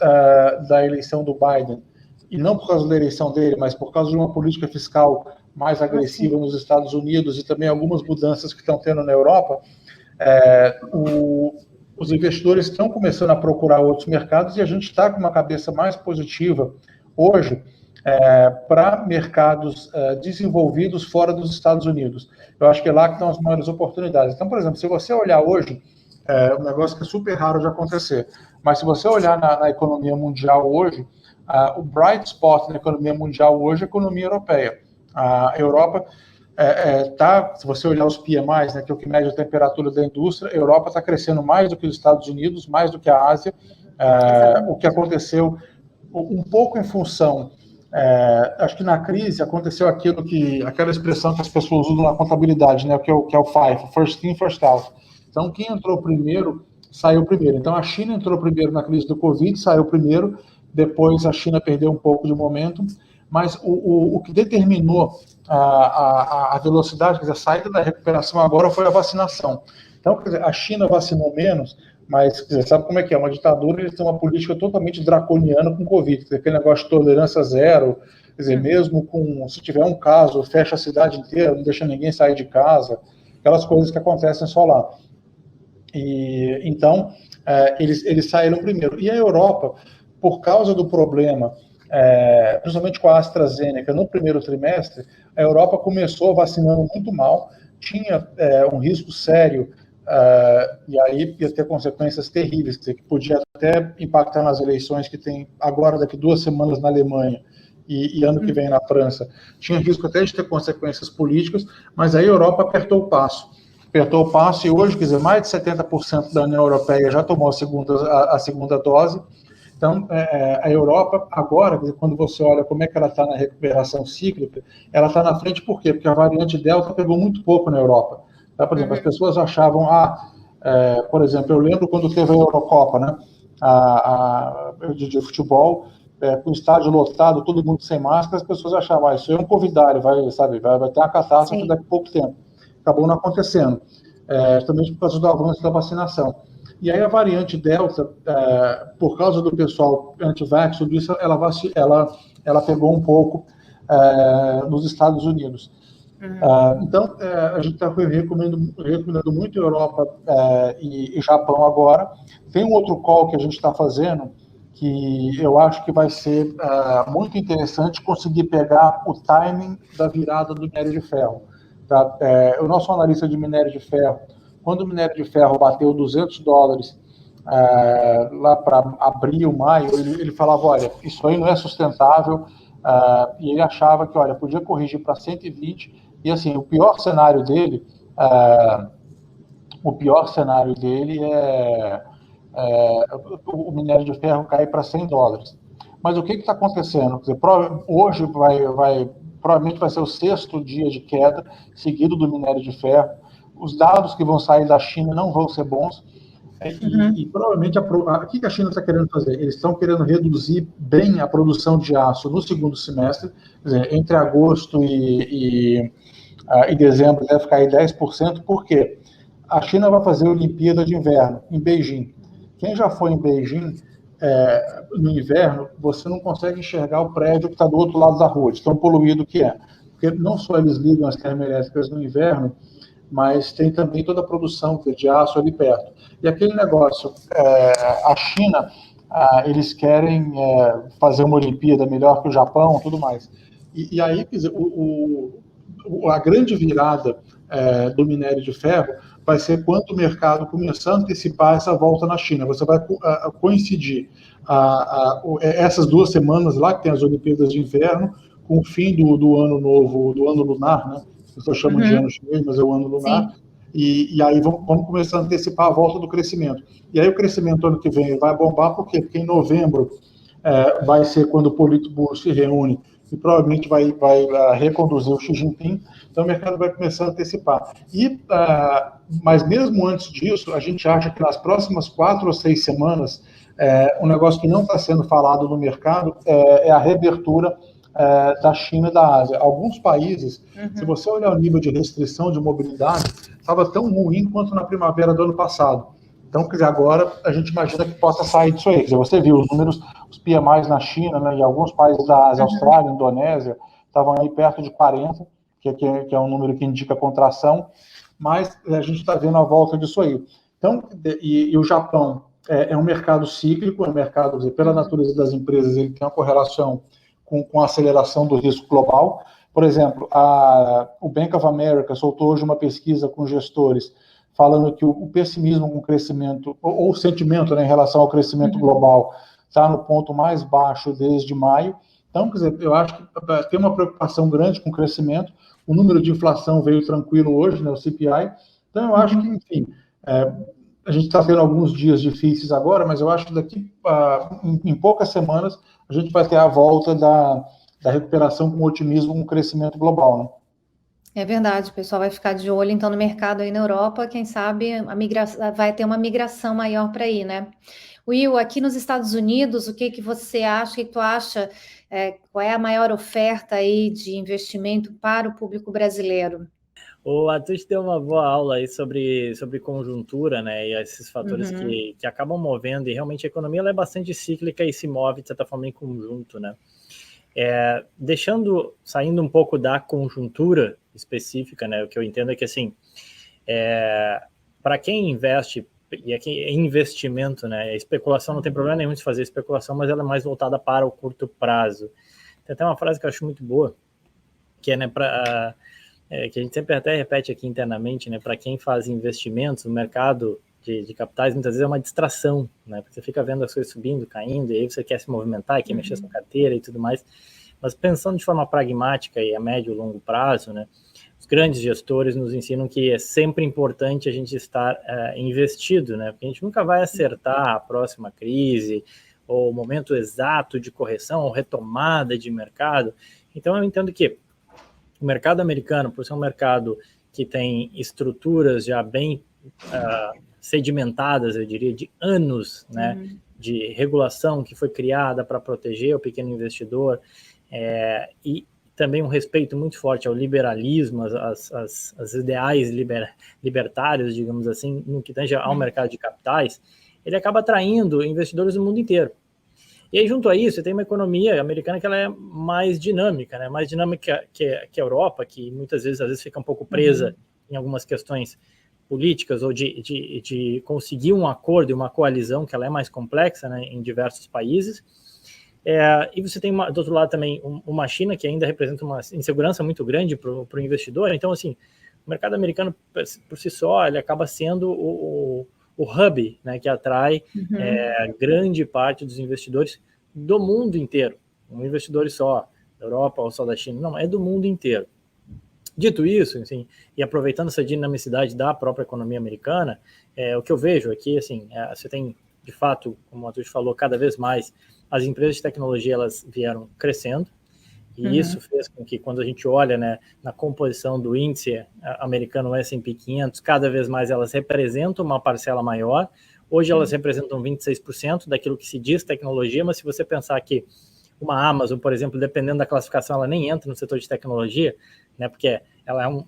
da eleição do Biden, e não por causa da eleição dele, mas por causa de uma política fiscal mais agressiva nos Estados Unidos e também algumas mudanças que estão tendo na Europa, os investidores estão começando a procurar outros mercados e a gente está com uma cabeça mais positiva hoje para mercados desenvolvidos fora dos Estados Unidos. Eu acho que é lá que estão as maiores oportunidades. Então, por exemplo, se você olhar hoje, um negócio que é super raro de acontecer, mas se você olhar na economia mundial hoje, o bright spot na economia mundial hoje é a economia europeia. A Europa se você olhar os PMIs, né, que é o que mede a temperatura da indústria, a Europa está crescendo mais do que os Estados Unidos, mais do que a Ásia, o que aconteceu um pouco em função, acho que na crise aconteceu aquela expressão que as pessoas usam na contabilidade, né, que é o FIFO, First In, First Out. Então, quem entrou primeiro, saiu primeiro. Então, a China entrou primeiro na crise do Covid, saiu primeiro, depois a China perdeu um pouco de momentum, mas o que determinou a velocidade, quer dizer, a saída da recuperação agora foi a vacinação. Então, quer dizer, a China vacinou menos, mas quer dizer, sabe como é que é? Uma ditadura, eles têm uma política totalmente draconiana com o Covid, quer dizer, aquele negócio de tolerância zero, quer dizer, mesmo se tiver um caso, fecha a cidade inteira, não deixa ninguém sair de casa, aquelas coisas que acontecem só lá. E então, eles saíram primeiro. E a Europa, por causa do problema, principalmente com a AstraZeneca, no primeiro trimestre, a Europa começou vacinando muito mal, tinha um risco sério, e aí ia ter consequências terríveis, que podia até impactar nas eleições que tem agora, daqui 2 semanas na Alemanha, e ano que vem na França. Tinha risco até de ter consequências políticas, mas aí a Europa apertou o passo e hoje, quer dizer, mais de 70% da União Europeia já tomou a segunda dose. Então, a Europa, agora, quando você olha como é que ela está na recuperação cíclica, ela está na frente por quê? Porque a variante Delta pegou muito pouco na Europa. Tá? Por exemplo, as pessoas achavam, por exemplo, eu lembro quando teve a Eurocopa, né, de futebol, com o estádio lotado, todo mundo sem máscara, as pessoas achavam, isso é um covidário, vai ter uma catástrofe daqui a pouco tempo. Acabou não acontecendo, também por causa do avanço da vacinação. E aí a variante Delta, por causa do pessoal anti-vax, tudo isso, ela pegou um pouco nos Estados Unidos. Então, a gente está recomendando muito a Europa e Japão agora. Tem um outro call que a gente está fazendo, que eu acho que vai ser muito interessante conseguir pegar o timing da virada do minério de ferro. Tá? O nosso analista de minério de ferro, quando o minério de ferro bateu $200 lá para abril, maio, ele falava, olha, isso aí não é sustentável, e ele achava que, olha, podia corrigir para 120, e assim, o pior cenário dele é o minério de ferro cair para $100. Mas o que está acontecendo? Quer dizer, hoje provavelmente vai ser o 6º dia de queda seguido do minério de ferro. Os dados que vão sair da China não vão ser bons. E provavelmente, o que a China está querendo fazer? Eles estão querendo reduzir bem a produção de aço no segundo semestre, quer dizer, entre agosto e dezembro deve cair 10%, por quê? A China vai fazer a Olimpíada de Inverno em Beijing. Quem já foi em Beijing no inverno, você não consegue enxergar o prédio que está do outro lado da rua, de tão poluído que é. Porque não só eles ligam as termoelétricas no inverno, mas tem também toda a produção de aço ali perto. E aquele negócio, a China, eles querem fazer uma Olimpíada melhor que o Japão, tudo mais. E aí, quer dizer, a grande virada do minério de ferro vai ser quando o mercado começar a antecipar essa volta na China. Você vai coincidir essas 2 semanas lá, que tem as Olimpíadas de Inverno, com o fim do ano novo, do ano lunar, né? As pessoas chamam de ano chinês, mas é o ano lunar. E aí vamos começar a antecipar a volta do crescimento. E aí o crescimento ano que vem vai bombar, por quê? Porque em novembro vai ser quando o Politburo se reúne e provavelmente vai reconduzir o Xi Jinping, então o mercado vai começar a antecipar. Mas mesmo antes disso, a gente acha que nas próximas 4 ou 6 semanas, um negócio que não está sendo falado no mercado é a reabertura da China e da Ásia. Alguns países, se você olhar o nível de restrição de mobilidade, estava tão ruim quanto na primavera do ano passado. Então, quer dizer, agora a gente imagina que possa sair disso aí. Quer dizer, você viu os números, os PMIs na China, né, e alguns países da Ásia, Austrália, Indonésia, estavam aí perto de 40, que é um número que indica contração, mas a gente está vendo a volta disso aí. Então, e o Japão é um mercado cíclico, é um mercado, quer dizer, pela natureza das empresas, ele tem uma correlação com a aceleração do risco global. Por exemplo, o Bank of America soltou hoje uma pesquisa com gestores falando que o pessimismo com o crescimento, ou o sentimento, né, em relação ao crescimento global, está no ponto mais baixo desde maio. Então, quer dizer, eu acho que tem uma preocupação grande com o crescimento. O número de inflação veio tranquilo hoje, né, o CPI. Então, eu acho que, enfim, a gente está tendo alguns dias difíceis agora, mas eu acho que daqui em poucas semanas a gente vai ter a volta da recuperação com otimismo, com o crescimento global, né? É verdade, o pessoal vai ficar de olho então no mercado aí na Europa, quem sabe vai ter uma migração maior para aí, né? Will, aqui nos Estados Unidos, o que você acha, o que tu acha, qual é a maior oferta aí de investimento para o público brasileiro? O Atush deu uma boa aula aí sobre conjuntura, né, e esses fatores que acabam movendo, e realmente a economia ela é bastante cíclica e se move, de certa forma, em conjunto, né? Saindo um pouco da conjuntura específica, né, o que eu entendo é que, assim, para quem investe, e aqui é investimento, né, a especulação não tem problema nenhum de fazer especulação, mas ela é mais voltada para o curto prazo. Tem até uma frase que eu acho muito boa, que é, né, que a gente sempre até repete aqui internamente, né, para quem faz investimentos, o mercado de capitais muitas vezes é uma distração, né, porque você fica vendo as coisas subindo, caindo, e aí você quer se movimentar, quer mexer sua carteira e tudo mais, mas pensando de forma pragmática e a médio e longo prazo, né, os grandes gestores nos ensinam que é sempre importante a gente estar investido, né, porque a gente nunca vai acertar a próxima crise, ou o momento exato de correção, ou retomada de mercado. Então eu entendo que o mercado americano, por ser um mercado que tem estruturas já bem sedimentadas, eu diria, de anos, né, de regulação que foi criada para proteger o pequeno investidor, e também um respeito muito forte ao liberalismo, as ideais libertários, digamos assim, no que tange ao mercado de capitais, ele acaba atraindo investidores do mundo inteiro. E aí, junto a isso, tem uma economia americana que ela é mais dinâmica, né? Mais dinâmica que a Europa, que muitas vezes, às vezes, fica um pouco presa em algumas questões políticas ou de conseguir um acordo e uma coalizão, que ela é mais complexa, né, em diversos países. E você tem, do outro lado, também uma China que ainda representa uma insegurança muito grande para o investidor. Então, assim, o mercado americano, por si só, ele acaba sendo o hub, né, que atrai grande parte dos investidores do mundo inteiro. Não investidores só da Europa ou só da China, não, é do mundo inteiro. Dito isso, assim, e aproveitando essa dinamicidade da própria economia americana, o que eu vejo aqui, assim, você tem, de fato, como o Atush falou, cada vez mais as empresas de tecnologia elas vieram crescendo, e isso fez com que, quando a gente olha, né, na composição do índice americano S&P 500, cada vez mais elas representam uma parcela maior. Hoje elas representam 26% daquilo que se diz tecnologia, mas se você pensar que uma Amazon, por exemplo, dependendo da classificação, ela nem entra no setor de tecnologia, né, porque ela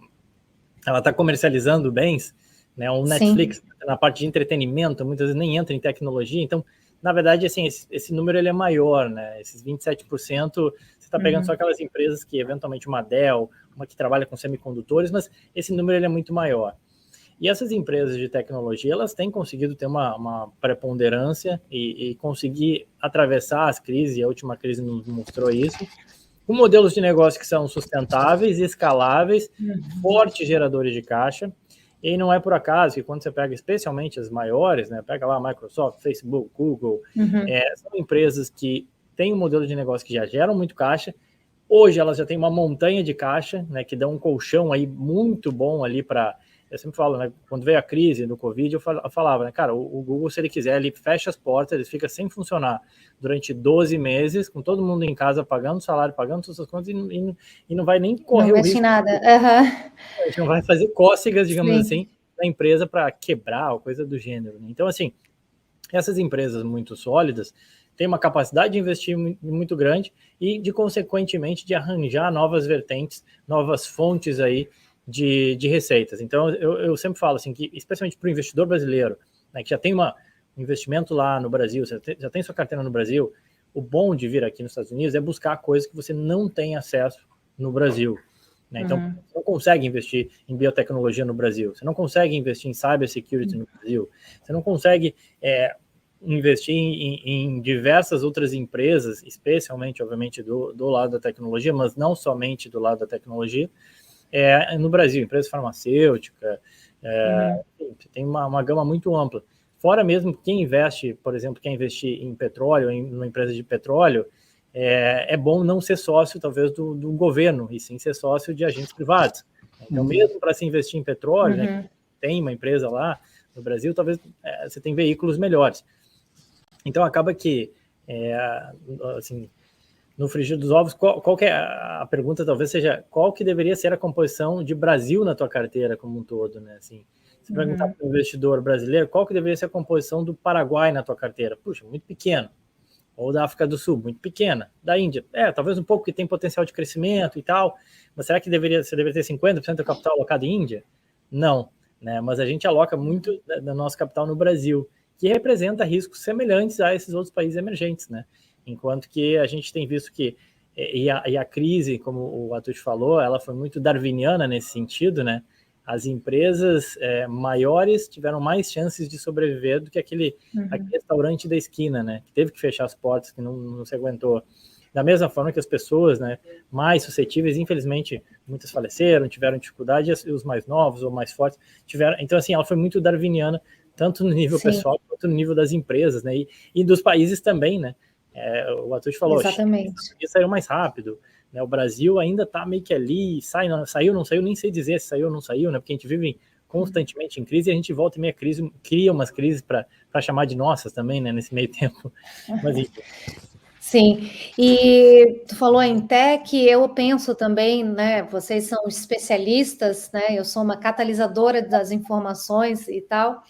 está comercializando bens, né, o Netflix, na parte de entretenimento, muitas vezes nem entra em tecnologia. Então, na verdade, assim, esse número ele é maior, né? Esses 27%, você está pegando só aquelas empresas que, eventualmente, uma Dell, uma que trabalha com semicondutores, mas esse número ele é muito maior. E essas empresas de tecnologia, elas têm conseguido ter uma preponderância e conseguir atravessar as crises, e a última crise nos mostrou isso, com modelos de negócio que são sustentáveis, escaláveis, fortes geradores de caixa. E não é por acaso que quando você pega especialmente as maiores, né, pega lá a Microsoft, Facebook, Google, são empresas que têm um modelo de negócio que já geram muito caixa. Hoje elas já têm uma montanha de caixa, né, que dá um colchão aí muito bom ali para... Eu sempre falo, né, quando veio a crise do Covid, eu falava, né, cara, o Google, se ele quiser, ele fecha as portas, ele fica sem funcionar durante 12 meses, com todo mundo em casa pagando salário, pagando todas as contas, e não vai nem correr o risco. Não mexe nada. A gente não vai fazer cócegas, digamos assim, na empresa para quebrar ou coisa do gênero. Né? Então, assim, essas empresas muito sólidas têm uma capacidade de investir muito grande e, consequentemente, de arranjar novas vertentes, novas fontes aí de receitas. Então, eu sempre falo assim, que especialmente para o investidor brasileiro, né, que já tem um investimento lá no Brasil, já tem sua carteira no Brasil, o bom de vir aqui nos Estados Unidos é buscar coisas que você não tem acesso no Brasil. Né? Então, você não consegue investir em biotecnologia no Brasil, você não consegue investir em cybersecurity no Brasil, você não consegue investir em diversas outras empresas, especialmente, obviamente, do lado da tecnologia, mas não somente do lado da tecnologia, no Brasil, empresa farmacêutica, tem uma gama muito ampla. Fora mesmo quem investe, por exemplo, quem investir em petróleo, em uma empresa de petróleo, é bom não ser sócio, talvez, do governo, e sim ser sócio de agentes privados. Então, mesmo para se investir em petróleo, né, tem uma empresa lá no Brasil, talvez você tenha veículos melhores. Então, acaba que, assim, no frigir dos ovos, qual que é a pergunta, talvez seja, qual que deveria ser a composição de Brasil na tua carteira como um todo, né? Assim, se perguntar para o investidor brasileiro, qual que deveria ser a composição do Paraguai na tua carteira? Puxa, muito pequeno. Ou da África do Sul, muito pequena. Da Índia, talvez um pouco que tem potencial de crescimento e tal, mas será que você deveria ter 50% do capital alocado em Índia? Não, né? Mas a gente aloca muito da nosso capital no Brasil, que representa riscos semelhantes a esses outros países emergentes, né? Enquanto que a gente tem visto que, e a crise, como o Atush falou, ela foi muito darwiniana nesse sentido, né? As empresas maiores tiveram mais chances de sobreviver do que aquele restaurante da esquina, né? Que teve que fechar as portas, que não se aguentou. Da mesma forma que as pessoas, né, mais suscetíveis, infelizmente, muitas faleceram, tiveram dificuldade, e os mais novos ou mais fortes tiveram. Então, assim, ela foi muito darwiniana, tanto no nível pessoal quanto no nível das empresas, né? E dos países também, né? O Atush falou, isso saiu mais rápido, né? O Brasil ainda está meio que ali, saiu, não saiu, nem sei dizer se saiu ou não saiu, né? Porque a gente vive constantemente em crise e a gente volta em meia crise, cria umas crises para chamar de nossas também, né? Nesse meio tempo. Mas, enfim. Sim, e tu falou em tech, eu penso também, né? Vocês são especialistas, né? Eu sou uma catalisadora das informações e tal,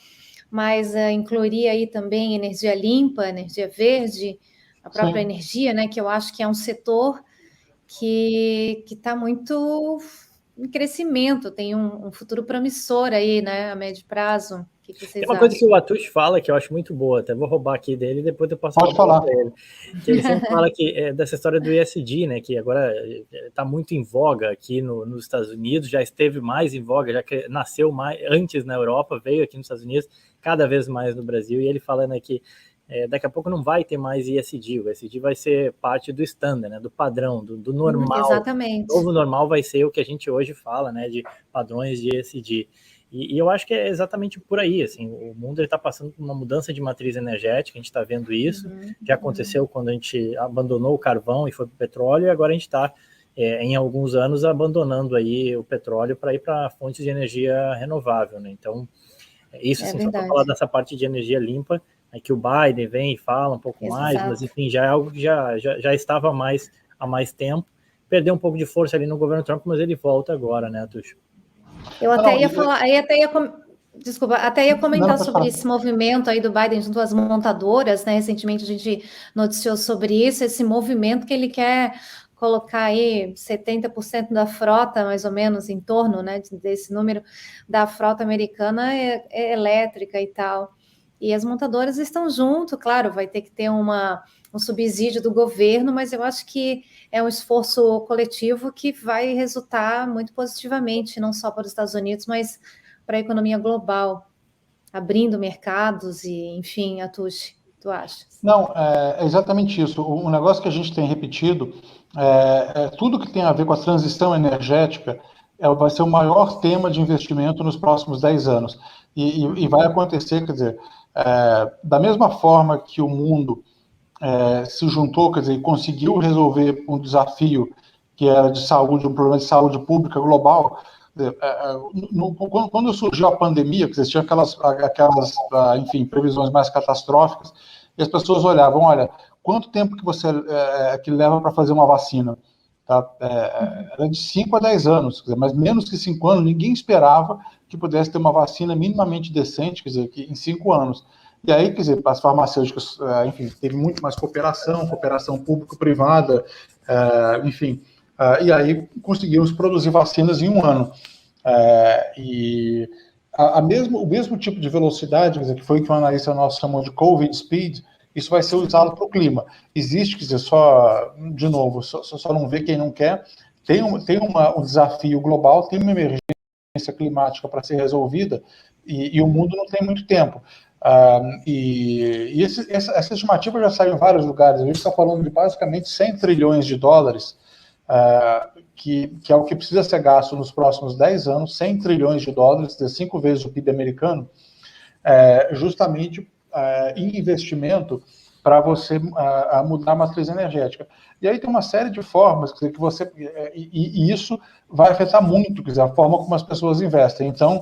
mas incluiria aí também energia limpa, energia verde, a própria energia, né? Que eu acho que é um setor que está muito em crescimento, tem um futuro promissor aí, né? A médio prazo. O que vocês acham? Tem uma coisa que o Atush fala que eu acho muito boa, até vou roubar aqui dele e depois eu posso falar para ele. Que ele sempre fala que dessa história do ESG, né? Que agora está muito em voga aqui nos Estados Unidos, já esteve mais em voga, já que nasceu mais antes na Europa, veio aqui nos Estados Unidos, cada vez mais no Brasil, e ele falando aqui daqui a pouco não vai ter mais ESG, o ESG vai ser parte do standard, né, do padrão, do normal. Exatamente. O novo normal vai ser o que a gente hoje fala, né, de padrões de ESG. E eu acho que é exatamente por aí, assim, o mundo está passando por uma mudança de matriz energética, a gente está vendo isso, já aconteceu quando a gente abandonou o carvão e foi para o petróleo, e agora a gente está, em alguns anos, abandonando aí o petróleo para ir para fontes de energia renovável, né, então, isso assim, só para falar dessa parte de energia limpa, que o Biden vem e fala um pouco mais, mas enfim, já é algo que já estava há mais tempo, perdeu um pouco de força ali no governo Trump, mas ele volta agora, né, Atush? Eu até ia falar, desculpa, até ia comentar sobre esse movimento aí do Biden junto às montadoras, né? Recentemente a gente noticiou sobre isso, esse movimento que ele quer colocar aí 70% da frota, mais ou menos, em torno, né, desse número da frota americana é elétrica e tal. e as montadoras estão junto, claro, vai ter que ter um subsídio do governo, mas eu acho que é um esforço coletivo que vai resultar muito positivamente, não só para os Estados Unidos, mas para a economia global, abrindo mercados e, enfim, Atushi, tu achas? Não, é exatamente isso. O negócio que a gente tem repetido tudo que tem a ver com a transição energética vai ser o maior tema de investimento nos próximos 10 anos. E vai acontecer, quer dizer, da mesma forma que o mundo se juntou, quer dizer, e conseguiu resolver um desafio que era de saúde, um problema de saúde pública global. Quando surgiu a pandemia, que tinha aquelas, enfim, previsões mais catastróficas, e as pessoas olhavam, olha, quanto tempo que leva para fazer uma vacina? Tá? Era de 5 a 10 anos, quer dizer, mas menos que 5 anos, ninguém esperava que pudesse ter uma vacina minimamente decente, quer dizer, que em 5 anos. E aí, quer dizer, as farmacêuticas, enfim, teve muito mais cooperação público-privada, enfim, e aí conseguimos produzir vacinas em um ano. O mesmo tipo de velocidade, quer dizer, que foi que o analista nosso chamou de COVID speed, isso vai ser usado para o clima. Existe, quer dizer, de novo, só não vê quem não quer, tem um desafio global, tem uma emergência climática para ser resolvida, e o mundo não tem muito tempo. Essa estimativa já saiu em vários lugares. A gente está falando de basicamente 100 trilhões de dólares, que é o que precisa ser gasto nos próximos 10 anos, 100 trilhões de dólares, 5 vezes o PIB americano, justamente em investimento para você mudar a matriz energética. E aí tem uma série de formas, quer dizer, que você... E isso vai afetar muito, quer dizer, a forma como as pessoas investem. Então,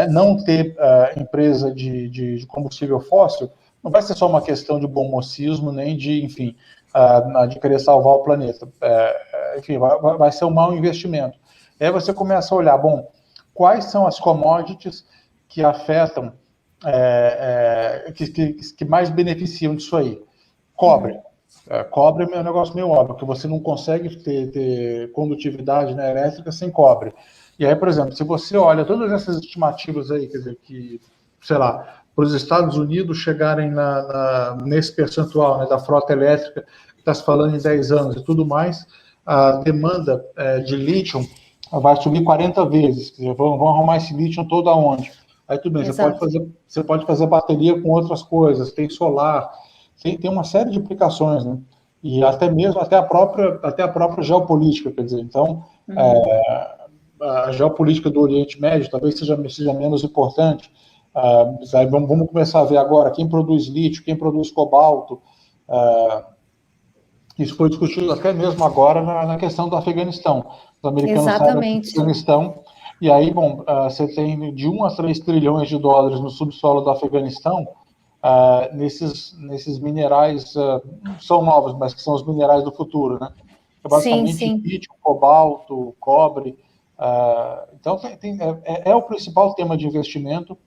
não ter empresa de combustível fóssil não vai ser só uma questão de bom mocismo, nem de, enfim, de querer salvar o planeta. Enfim, vai ser um mau investimento. Aí você começa a olhar, bom, quais são as commodities que afetam, que mais beneficiam disso aí? Cobre. Cobre é um negócio meio óbvio, que você não consegue ter condutividade, né, elétrica sem cobre. E aí, por exemplo, se você olha todas essas estimativas aí, quer dizer, que, sei lá, para os Estados Unidos chegarem nesse percentual, né, da frota elétrica, que está se falando em 10 anos e tudo mais, a demanda de lítio vai subir 40 vezes. Quer dizer, vão arrumar esse lítio todo aonde? Aí tudo bem, você pode fazer bateria com outras coisas, tem solar, tem uma série de implicações, né? E até a própria geopolítica, quer dizer, então a geopolítica do Oriente Médio talvez seja menos importante. Vamos começar a ver agora quem produz lítio, quem produz cobalto. Isso foi discutido até mesmo agora na questão do Afeganistão. Os americanos saíram do Afeganistão, e aí, bom, você tem de 1 a 3 trilhões de dólares no subsolo do Afeganistão, nesses minerais, são novos, mas que são os minerais do futuro, né? É basicamente lítio, cobalto, cobre. Então, é o principal tema de investimento,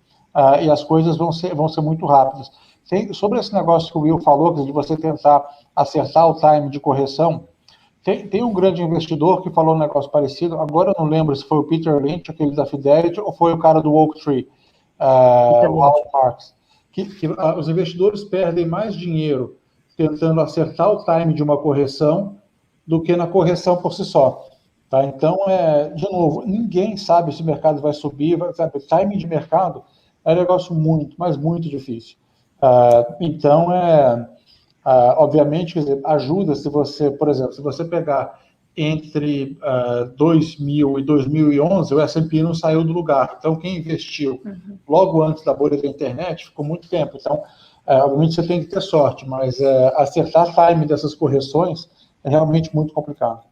e as coisas vão ser muito rápidas. Sobre esse negócio que o Will falou, de você tentar acertar o time de correção, tem um grande investidor que falou um negócio parecido, agora eu não lembro se foi o Peter Lynch, aquele da Fidelity, ou foi o cara do Oaktree, o Howard Marks, que os investidores perdem mais dinheiro tentando acertar o time de uma correção do que na correção por si só. Tá? Então, de novo, ninguém sabe se o mercado vai subir, sabe? Timing de mercado é um negócio muito, mas muito difícil. Então, obviamente, quer dizer, ajuda se você, por exemplo, se você pegar entre 2000 e 2011, o S&P não saiu do lugar. Então, quem investiu logo antes da bolha da internet ficou muito tempo. Então, obviamente, você tem que ter sorte, mas acertar time dessas correções é realmente muito complicado.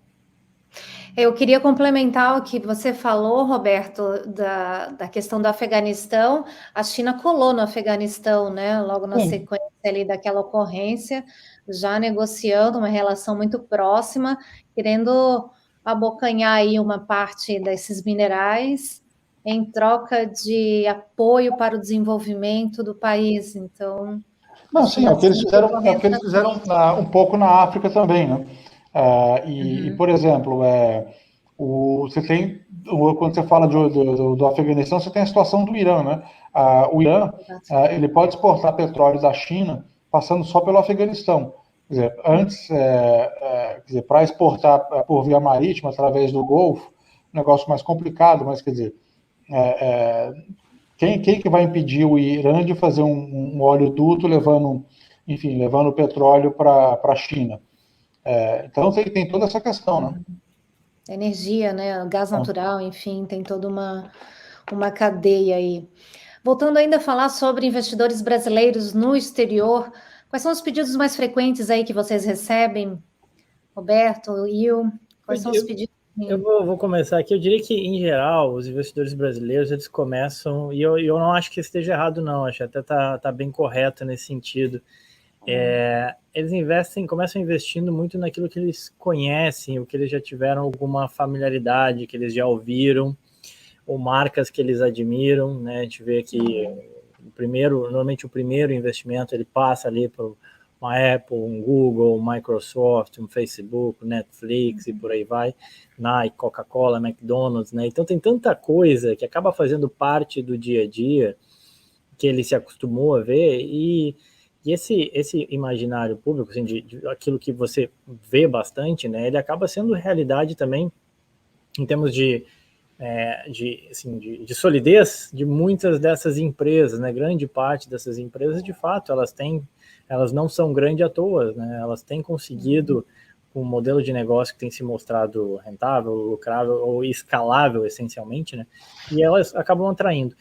Eu queria complementar o que você falou, Roberto, da questão do Afeganistão. A China colou no Afeganistão, né? Logo na sequência ali daquela ocorrência, já negociando uma relação muito próxima, querendo abocanhar aí uma parte desses minerais em troca de apoio para o desenvolvimento do país. Então, não, sim, é o que eles fizeram um pouco na África também, né? Por exemplo, você tem, quando você fala do Afeganistão, você tem a situação do Irã, né? O Irã, ele pode exportar petróleo da China passando só pelo Afeganistão. Quer dizer, antes, para exportar por via marítima, através do Golfo, um negócio mais complicado, mas, quer dizer, quem que vai impedir o Irã de fazer um oleoduto levando o petróleo para a China? Então, tem toda essa questão, né? Energia, né? Gás natural, enfim, tem toda uma cadeia aí. Voltando ainda a falar sobre investidores brasileiros no exterior, quais são os pedidos mais frequentes aí que vocês recebem, Roberto, Will? Quais são os pedidos? Eu vou começar aqui. Eu diria que, em geral, os investidores brasileiros, eles começam, e eu não acho que esteja errado, não, acho até tá bem correto nesse sentido. Eles começam investindo muito naquilo que eles conhecem, o que eles já tiveram alguma familiaridade, que eles já ouviram, ou marcas que eles admiram, né? A gente vê que normalmente o primeiro investimento ele passa ali por uma Apple, um Google, um Microsoft, um Facebook, Netflix e por aí vai, Nike, Coca-Cola, McDonald's, né? Então tem tanta coisa que acaba fazendo parte do dia a dia que ele se acostumou a ver e esse imaginário público, assim, de aquilo que você vê bastante, né? Ele acaba sendo realidade também em termos de solidez de muitas dessas empresas, né? Grande parte dessas empresas, de fato, elas não são grandes à toa, né? Elas têm conseguido um modelo de negócio que tem se mostrado rentável, lucrável ou escalável, essencialmente, né? E elas acabam atraindo.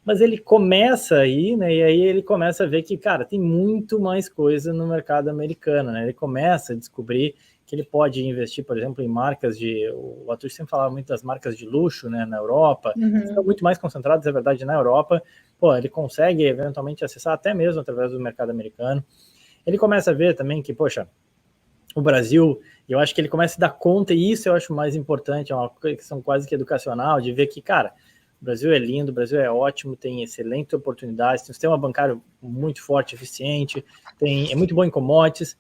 Mas ele começa aí, né? E aí ele começa a ver que, cara, tem muito mais coisa no mercado americano, né? Ele começa a descobrir que ele pode investir, por exemplo, em marcas o Atush sempre falava muito das marcas de luxo, né, na Europa, estão muito mais concentradas, é verdade, na Europa. Ele consegue eventualmente acessar até mesmo através do mercado americano. Ele começa a ver também que, poxa, o Brasil, eu acho que ele começa a dar conta, e isso eu acho mais importante, é uma questão quase que educacional, de ver que, cara, o Brasil é lindo, o Brasil é ótimo, tem excelentes oportunidades, tem um sistema bancário muito forte, eficiente, é muito bom em commodities,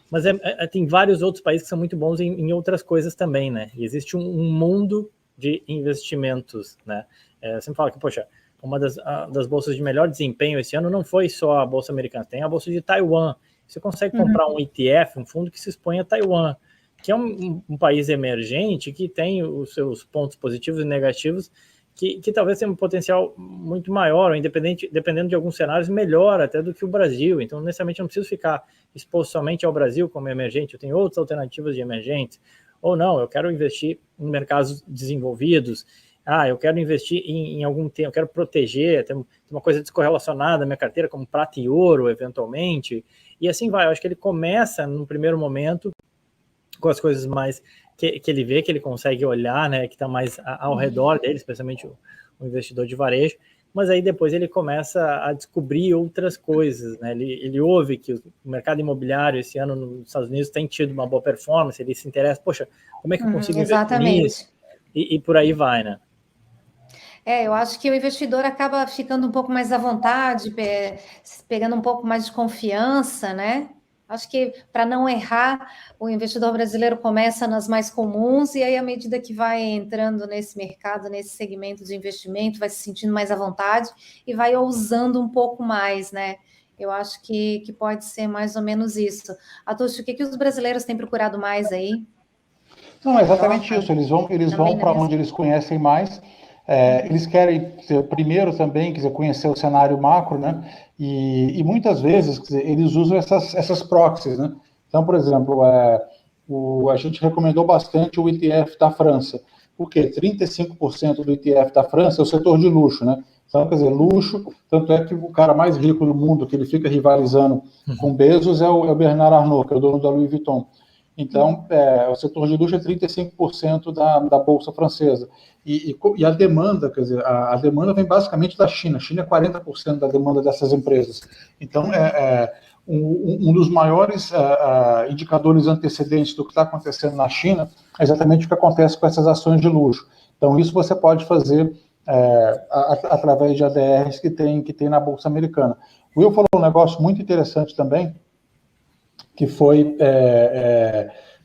mas tem vários outros países que são muito bons em outras coisas também, né? E existe um mundo de investimentos, né? Eu sempre falo que, poxa, uma das bolsas de melhor desempenho esse ano não foi só a bolsa americana, tem a bolsa de Taiwan. Você consegue comprar um ETF, um fundo que se expõe a Taiwan, que é um país emergente que tem os seus pontos positivos e negativos, que talvez tenha um potencial muito maior, ou dependendo de alguns cenários, melhor até do que o Brasil. Então, necessariamente, eu não preciso ficar exposto somente ao Brasil como emergente, eu tenho outras alternativas de emergentes. Ou não, eu quero investir em mercados desenvolvidos, eu quero investir em algum tempo, eu quero proteger, tem uma coisa descorrelacionada na minha carteira, como prata e ouro, eventualmente, e assim vai. Eu acho que ele começa, num primeiro momento, com as coisas mais que ele vê, que ele consegue olhar, né, que está mais ao redor dele, especialmente o investidor de varejo, mas aí depois ele começa a descobrir outras coisas, né? Ele ouve que o mercado imobiliário esse ano nos Estados Unidos tem tido uma boa performance, ele se interessa, poxa, como é que eu consigo investir nisso? E por aí vai, né? Eu acho que o investidor acaba ficando um pouco mais à vontade, pegando um pouco mais de confiança, né? Acho que para não errar, o investidor brasileiro começa nas mais comuns e aí, à medida que vai entrando nesse mercado, nesse segmento de investimento, vai se sentindo mais à vontade e vai ousando um pouco mais, né? Eu acho que pode ser mais ou menos isso. Atush, o que os brasileiros têm procurado mais aí? Não, é exatamente isso. Eles vão para onde eles conhecem mais. Eles querem, primeiro também, conhecer o cenário macro, né? E muitas vezes, eles usam essas proxies, né? Então, por exemplo, a gente recomendou bastante o ETF da França. Por quê? 35% do ETF da França é o setor de luxo, né? Então, luxo, tanto é que o cara mais rico do mundo, que ele fica rivalizando com Bezos, é o Bernard Arnault, que é o dono da Louis Vuitton. Então, o setor de luxo é 35% da Bolsa Francesa. E a demanda, a demanda vem basicamente da China. A China é 40% da demanda dessas empresas. Então, um dos maiores indicadores antecedentes do que está acontecendo na China é exatamente o que acontece com essas ações de luxo. Então, isso você pode fazer através de ADRs que tem na Bolsa Americana. O Will falou um negócio muito interessante também, que foi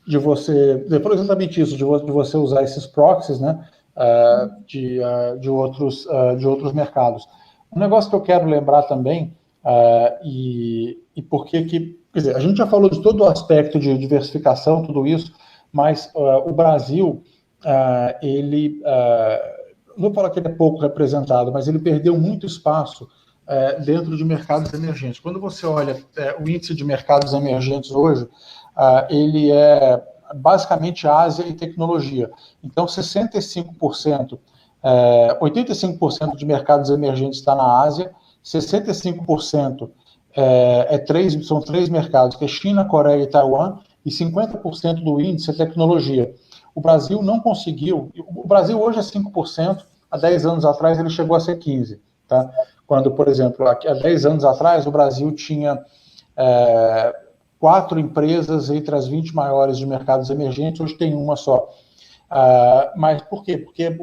de você, por exatamente isso, de você usar esses proxies, né, de outros mercados. Um negócio que eu quero lembrar também, e por que, quer dizer, a gente já falou de todo o aspecto de diversificação, tudo isso, mas o Brasil, ele, não vou falar que ele é pouco representado, mas ele perdeu muito espaço dentro de mercados emergentes. Quando você olha o índice de mercados emergentes hoje, ele é basicamente Ásia e tecnologia. Então, 65%, 85% de mercados emergentes está na Ásia, 65% são três mercados, que é China, Coreia e Taiwan, e 50% do índice é tecnologia. O Brasil não conseguiu, o Brasil hoje é 5%, há 10 anos atrás ele chegou a ser 15%. Tá? Quando, por exemplo, há 10 anos atrás, o Brasil tinha 4 empresas entre as 20 maiores de mercados emergentes, hoje tem uma só. Mas por quê? Porque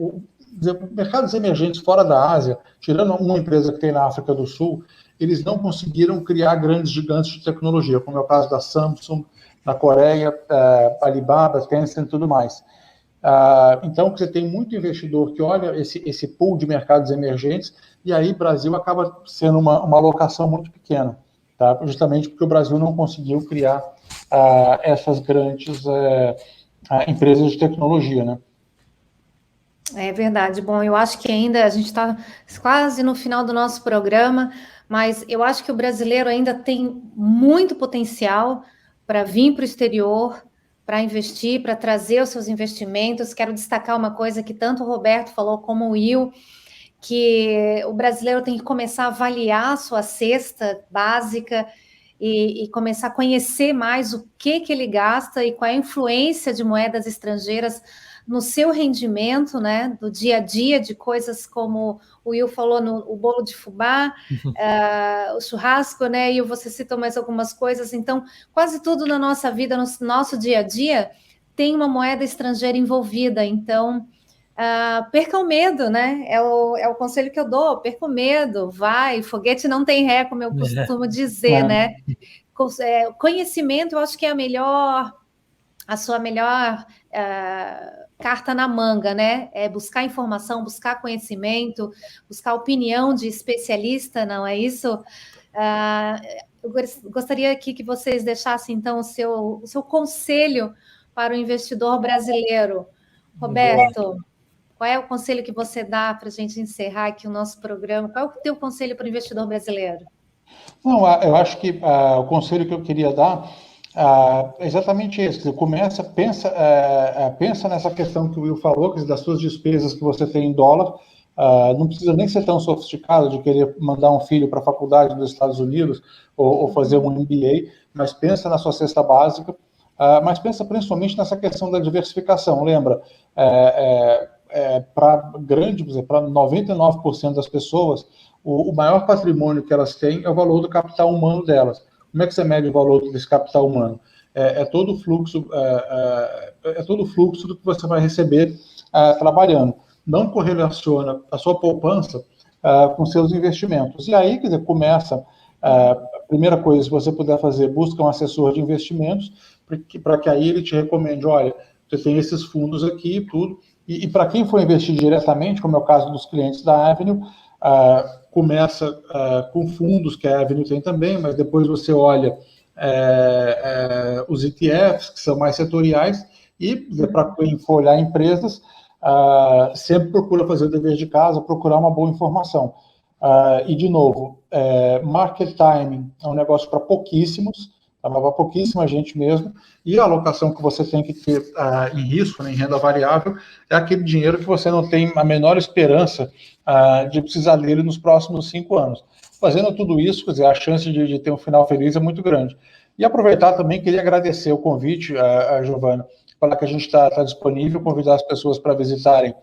mercados emergentes fora da Ásia, tirando uma empresa que tem na África do Sul, eles não conseguiram criar grandes gigantes de tecnologia, como é o caso da Samsung, na Coreia, Alibaba, Tencent e tudo mais. Então, você tem muito investidor que olha esse pool de mercados emergentes, e aí o Brasil acaba sendo uma alocação muito pequena, tá? Justamente porque o Brasil não conseguiu criar essas grandes empresas de tecnologia, né? É verdade. Bom, eu acho que ainda a gente está quase no final do nosso programa, mas eu acho que o brasileiro ainda tem muito potencial para vir para o exterior, para investir, para trazer os seus investimentos. Quero destacar uma coisa que tanto o Roberto falou como o Will, que o brasileiro tem que começar a avaliar a sua cesta básica e começar a conhecer mais o que ele gasta e qual é a influência de moedas estrangeiras no seu rendimento, né, do dia a dia, de coisas como o Will falou, o bolo de fubá, o churrasco, né, e você citou mais algumas coisas. Então, quase tudo na nossa vida, no nosso dia a dia, tem uma moeda estrangeira envolvida. Então, perca o medo, né? É o conselho que eu dou, perca o medo, vai, foguete não tem ré, como eu costumo dizer, né? Conhecimento, eu acho que é a sua melhor carta na manga, né? É buscar informação, buscar conhecimento, buscar opinião de especialista, não é isso? Eu gostaria aqui que vocês deixassem, então, o seu conselho para o investidor brasileiro. Roberto, qual é o conselho que você dá para a gente encerrar aqui o nosso programa? Qual é o teu conselho para o investidor brasileiro? Não, eu acho que o conselho que eu queria dar é exatamente esse. Pensa nessa questão que o Will falou, das suas despesas que você tem em dólar. Não precisa nem ser tão sofisticado de querer mandar um filho para a faculdade dos Estados Unidos ou fazer um MBA, mas pensa na sua cesta básica, mas pensa principalmente nessa questão da diversificação. Lembra, para 99% das pessoas, o maior patrimônio que elas têm é o valor do capital humano delas. Como é que você mede o valor desse capital humano? É todo o fluxo do que você vai receber trabalhando. Não correlaciona a sua poupança com seus investimentos. E aí, quer dizer, começa a primeira coisa, se você puder fazer, busca um assessor de investimentos, para que aí ele te recomende, olha, você tem esses fundos aqui e tudo. E para quem for investir diretamente, como é o caso dos clientes da Avenue, começa com fundos que a Avenue tem também, mas depois você olha os ETFs, que são mais setoriais, e para quem for olhar empresas, sempre procura fazer o dever de casa, procurar uma boa informação. E, de novo, market timing é um negócio para pouquíssimos, para pouquíssima gente mesmo, e a alocação que você tem que ter em risco, né, em renda variável, é aquele dinheiro que você não tem a menor esperança de precisar dele nos próximos 5 anos. Fazendo tudo isso, quer dizer, a chance de ter um final feliz é muito grande. E aproveitar também, queria agradecer o convite, Giovana, falar que a gente está disponível, convidar as pessoas para visitarem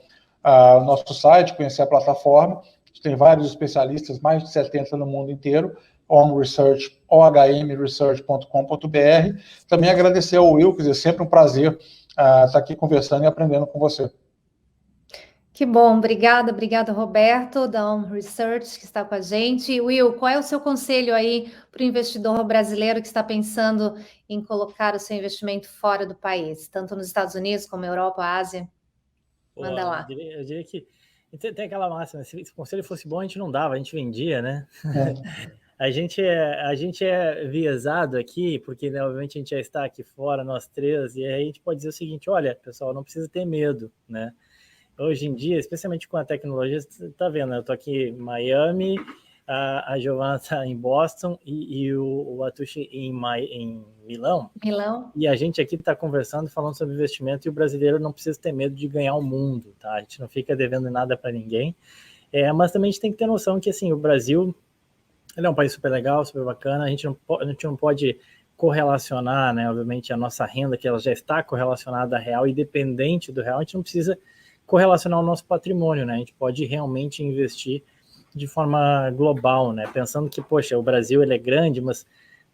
o nosso site, conhecer a plataforma. A gente tem vários especialistas, mais de 70 no mundo inteiro, Ohm Research, ohmresearch.com.br. Também agradecer ao Will, quer dizer, sempre um prazer estar aqui conversando e aprendendo com você. Que bom, obrigada, Roberto, da Ohm Research, que está com a gente. Will, qual é o seu conselho aí para o investidor brasileiro que está pensando em colocar o seu investimento fora do país, tanto nos Estados Unidos como Europa, Ásia? Manda lá. Eu diria que tem aquela máxima, se o conselho fosse bom, a gente não dava, a gente vendia, né? A gente é viesado aqui, porque, né, obviamente, a gente já está aqui fora, nós três, e aí a gente pode dizer o seguinte, olha, pessoal, não precisa ter medo, né? Hoje em dia, especialmente com a tecnologia, você está vendo, né? Eu estou aqui em Miami, a Giovana está em Boston e o Atushi em Milão. E a gente aqui está conversando, falando sobre investimento, e o brasileiro não precisa ter medo de ganhar o mundo, tá? A gente não fica devendo nada para ninguém. Mas também a gente tem que ter noção que, assim, o Brasil, ele é um país super legal, super bacana, a gente não pode correlacionar, né, obviamente, a nossa renda, que ela já está correlacionada à real, e dependente do real, a gente não precisa correlacionar o nosso patrimônio, né? A gente pode realmente investir de forma global, né? Pensando que, poxa, o Brasil ele é grande, mas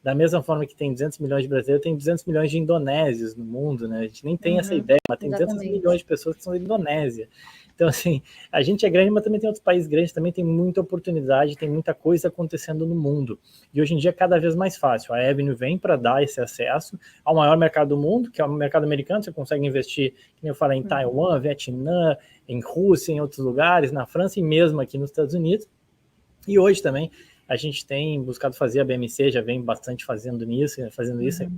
da mesma forma que tem 200 milhões de brasileiros, tem 200 milhões de indonésios no mundo, né? A gente nem tem essa ideia, mas tem 200 milhões de pessoas que são da Indonésia. Então, assim, a gente é grande, mas também tem outros países grandes, também tem muita oportunidade, tem muita coisa acontecendo no mundo. E hoje em dia é cada vez mais fácil. A Avenue vem para dar esse acesso ao maior mercado do mundo, que é o mercado americano. Você consegue investir, como eu falei, em Taiwan, Vietnã, em Rússia, em outros lugares, na França e mesmo aqui nos Estados Unidos. E hoje também a gente tem buscado fazer, a BMC já vem bastante fazendo isso,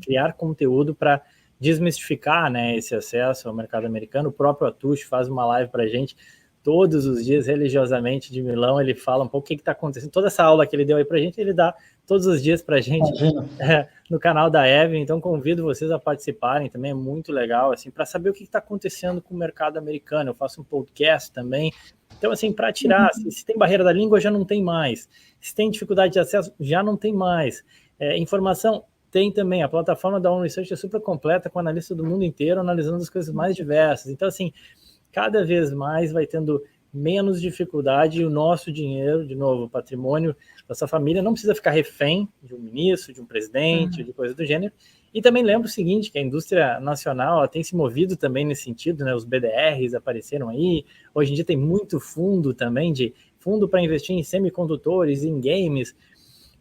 criar conteúdo para desmistificar, né, esse acesso ao mercado americano. O próprio Atushi faz uma live para a gente todos os dias, religiosamente, de Milão. Ele fala um pouco o que está acontecendo. Toda essa aula que ele deu aí para a gente, ele dá todos os dias para a gente no canal da Eve. Então, convido vocês a participarem também, é muito legal, assim, para saber o que está acontecendo com o mercado americano. Eu faço um podcast também. Então, assim, para tirar, se tem barreira da língua, já não tem mais. Se tem dificuldade de acesso, já não tem mais. Informação, tem também. A plataforma da ONU Research é super completa, com analistas do mundo inteiro, analisando as coisas mais diversas. Então, assim, cada vez mais vai tendo menos dificuldade, e o nosso dinheiro, de novo, o patrimônio da sua família, não precisa ficar refém de um ministro, de um presidente, de coisa do gênero. E também lembro o seguinte, que a indústria nacional ela tem se movido também nesse sentido, né? Os BDRs apareceram aí, hoje em dia tem muito fundo também, fundo para investir em semicondutores, em games,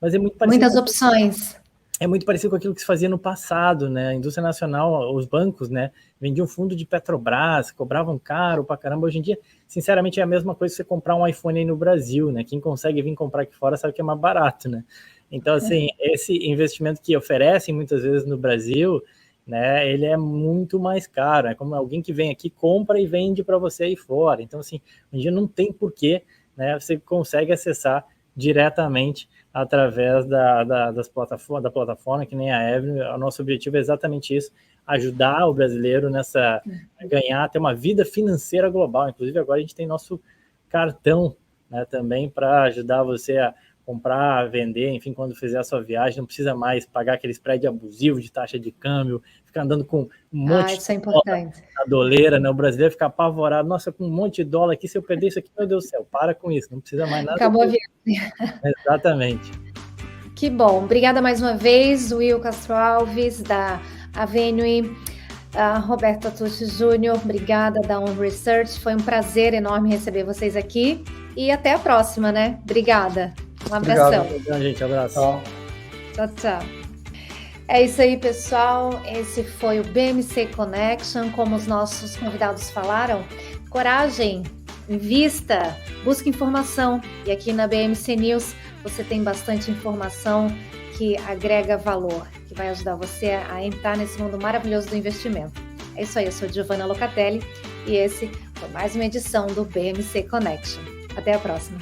mas é muito parecido. Muitas opções. É muito parecido com aquilo que se fazia no passado, né? A indústria nacional, os bancos, né, vendiam fundo de Petrobras, cobravam caro pra caramba. Hoje em dia, sinceramente, é a mesma coisa que você comprar um iPhone aí no Brasil, né? Quem consegue vir comprar aqui fora sabe que é mais barato, né? Então, assim, esse investimento que oferecem muitas vezes no Brasil, né, ele é muito mais caro. É como alguém que vem aqui, compra e vende para você aí fora. Então, assim, hoje em dia não tem porquê, né? Você consegue acessar diretamente através da plataforma, que nem a Avenue. O nosso objetivo é exatamente isso, ajudar o brasileiro a ganhar, ter uma vida financeira global. Inclusive, agora a gente tem nosso cartão, né, também para ajudar você a comprar, vender, enfim, quando fizer a sua viagem, não precisa mais pagar aquele spread abusivo de taxa de câmbio, ficar andando com um monte de dólar na doleira, né? O brasileiro fica apavorado, nossa, com um monte de dólar aqui, se eu perder isso aqui, meu Deus do céu, para com isso, não precisa mais nada. Acabou a viagem. Exatamente. Que bom, obrigada mais uma vez, Will Castro Alves, da Avenue, Roberto Atushi Júnior, obrigada, da ONU Research, foi um prazer enorme receber vocês aqui, e até a próxima, né? Obrigada. Um abração. Obrigado, gente. Abraço. Tchau, tchau. É isso aí, pessoal. Esse foi o BMC Connection. Como os nossos convidados falaram, coragem, invista, busque informação. E aqui na BMC News você tem bastante informação que agrega valor, que vai ajudar você a entrar nesse mundo maravilhoso do investimento. É isso aí, eu sou Giovanna Locatelli e esse foi mais uma edição do BMC Connection. Até a próxima.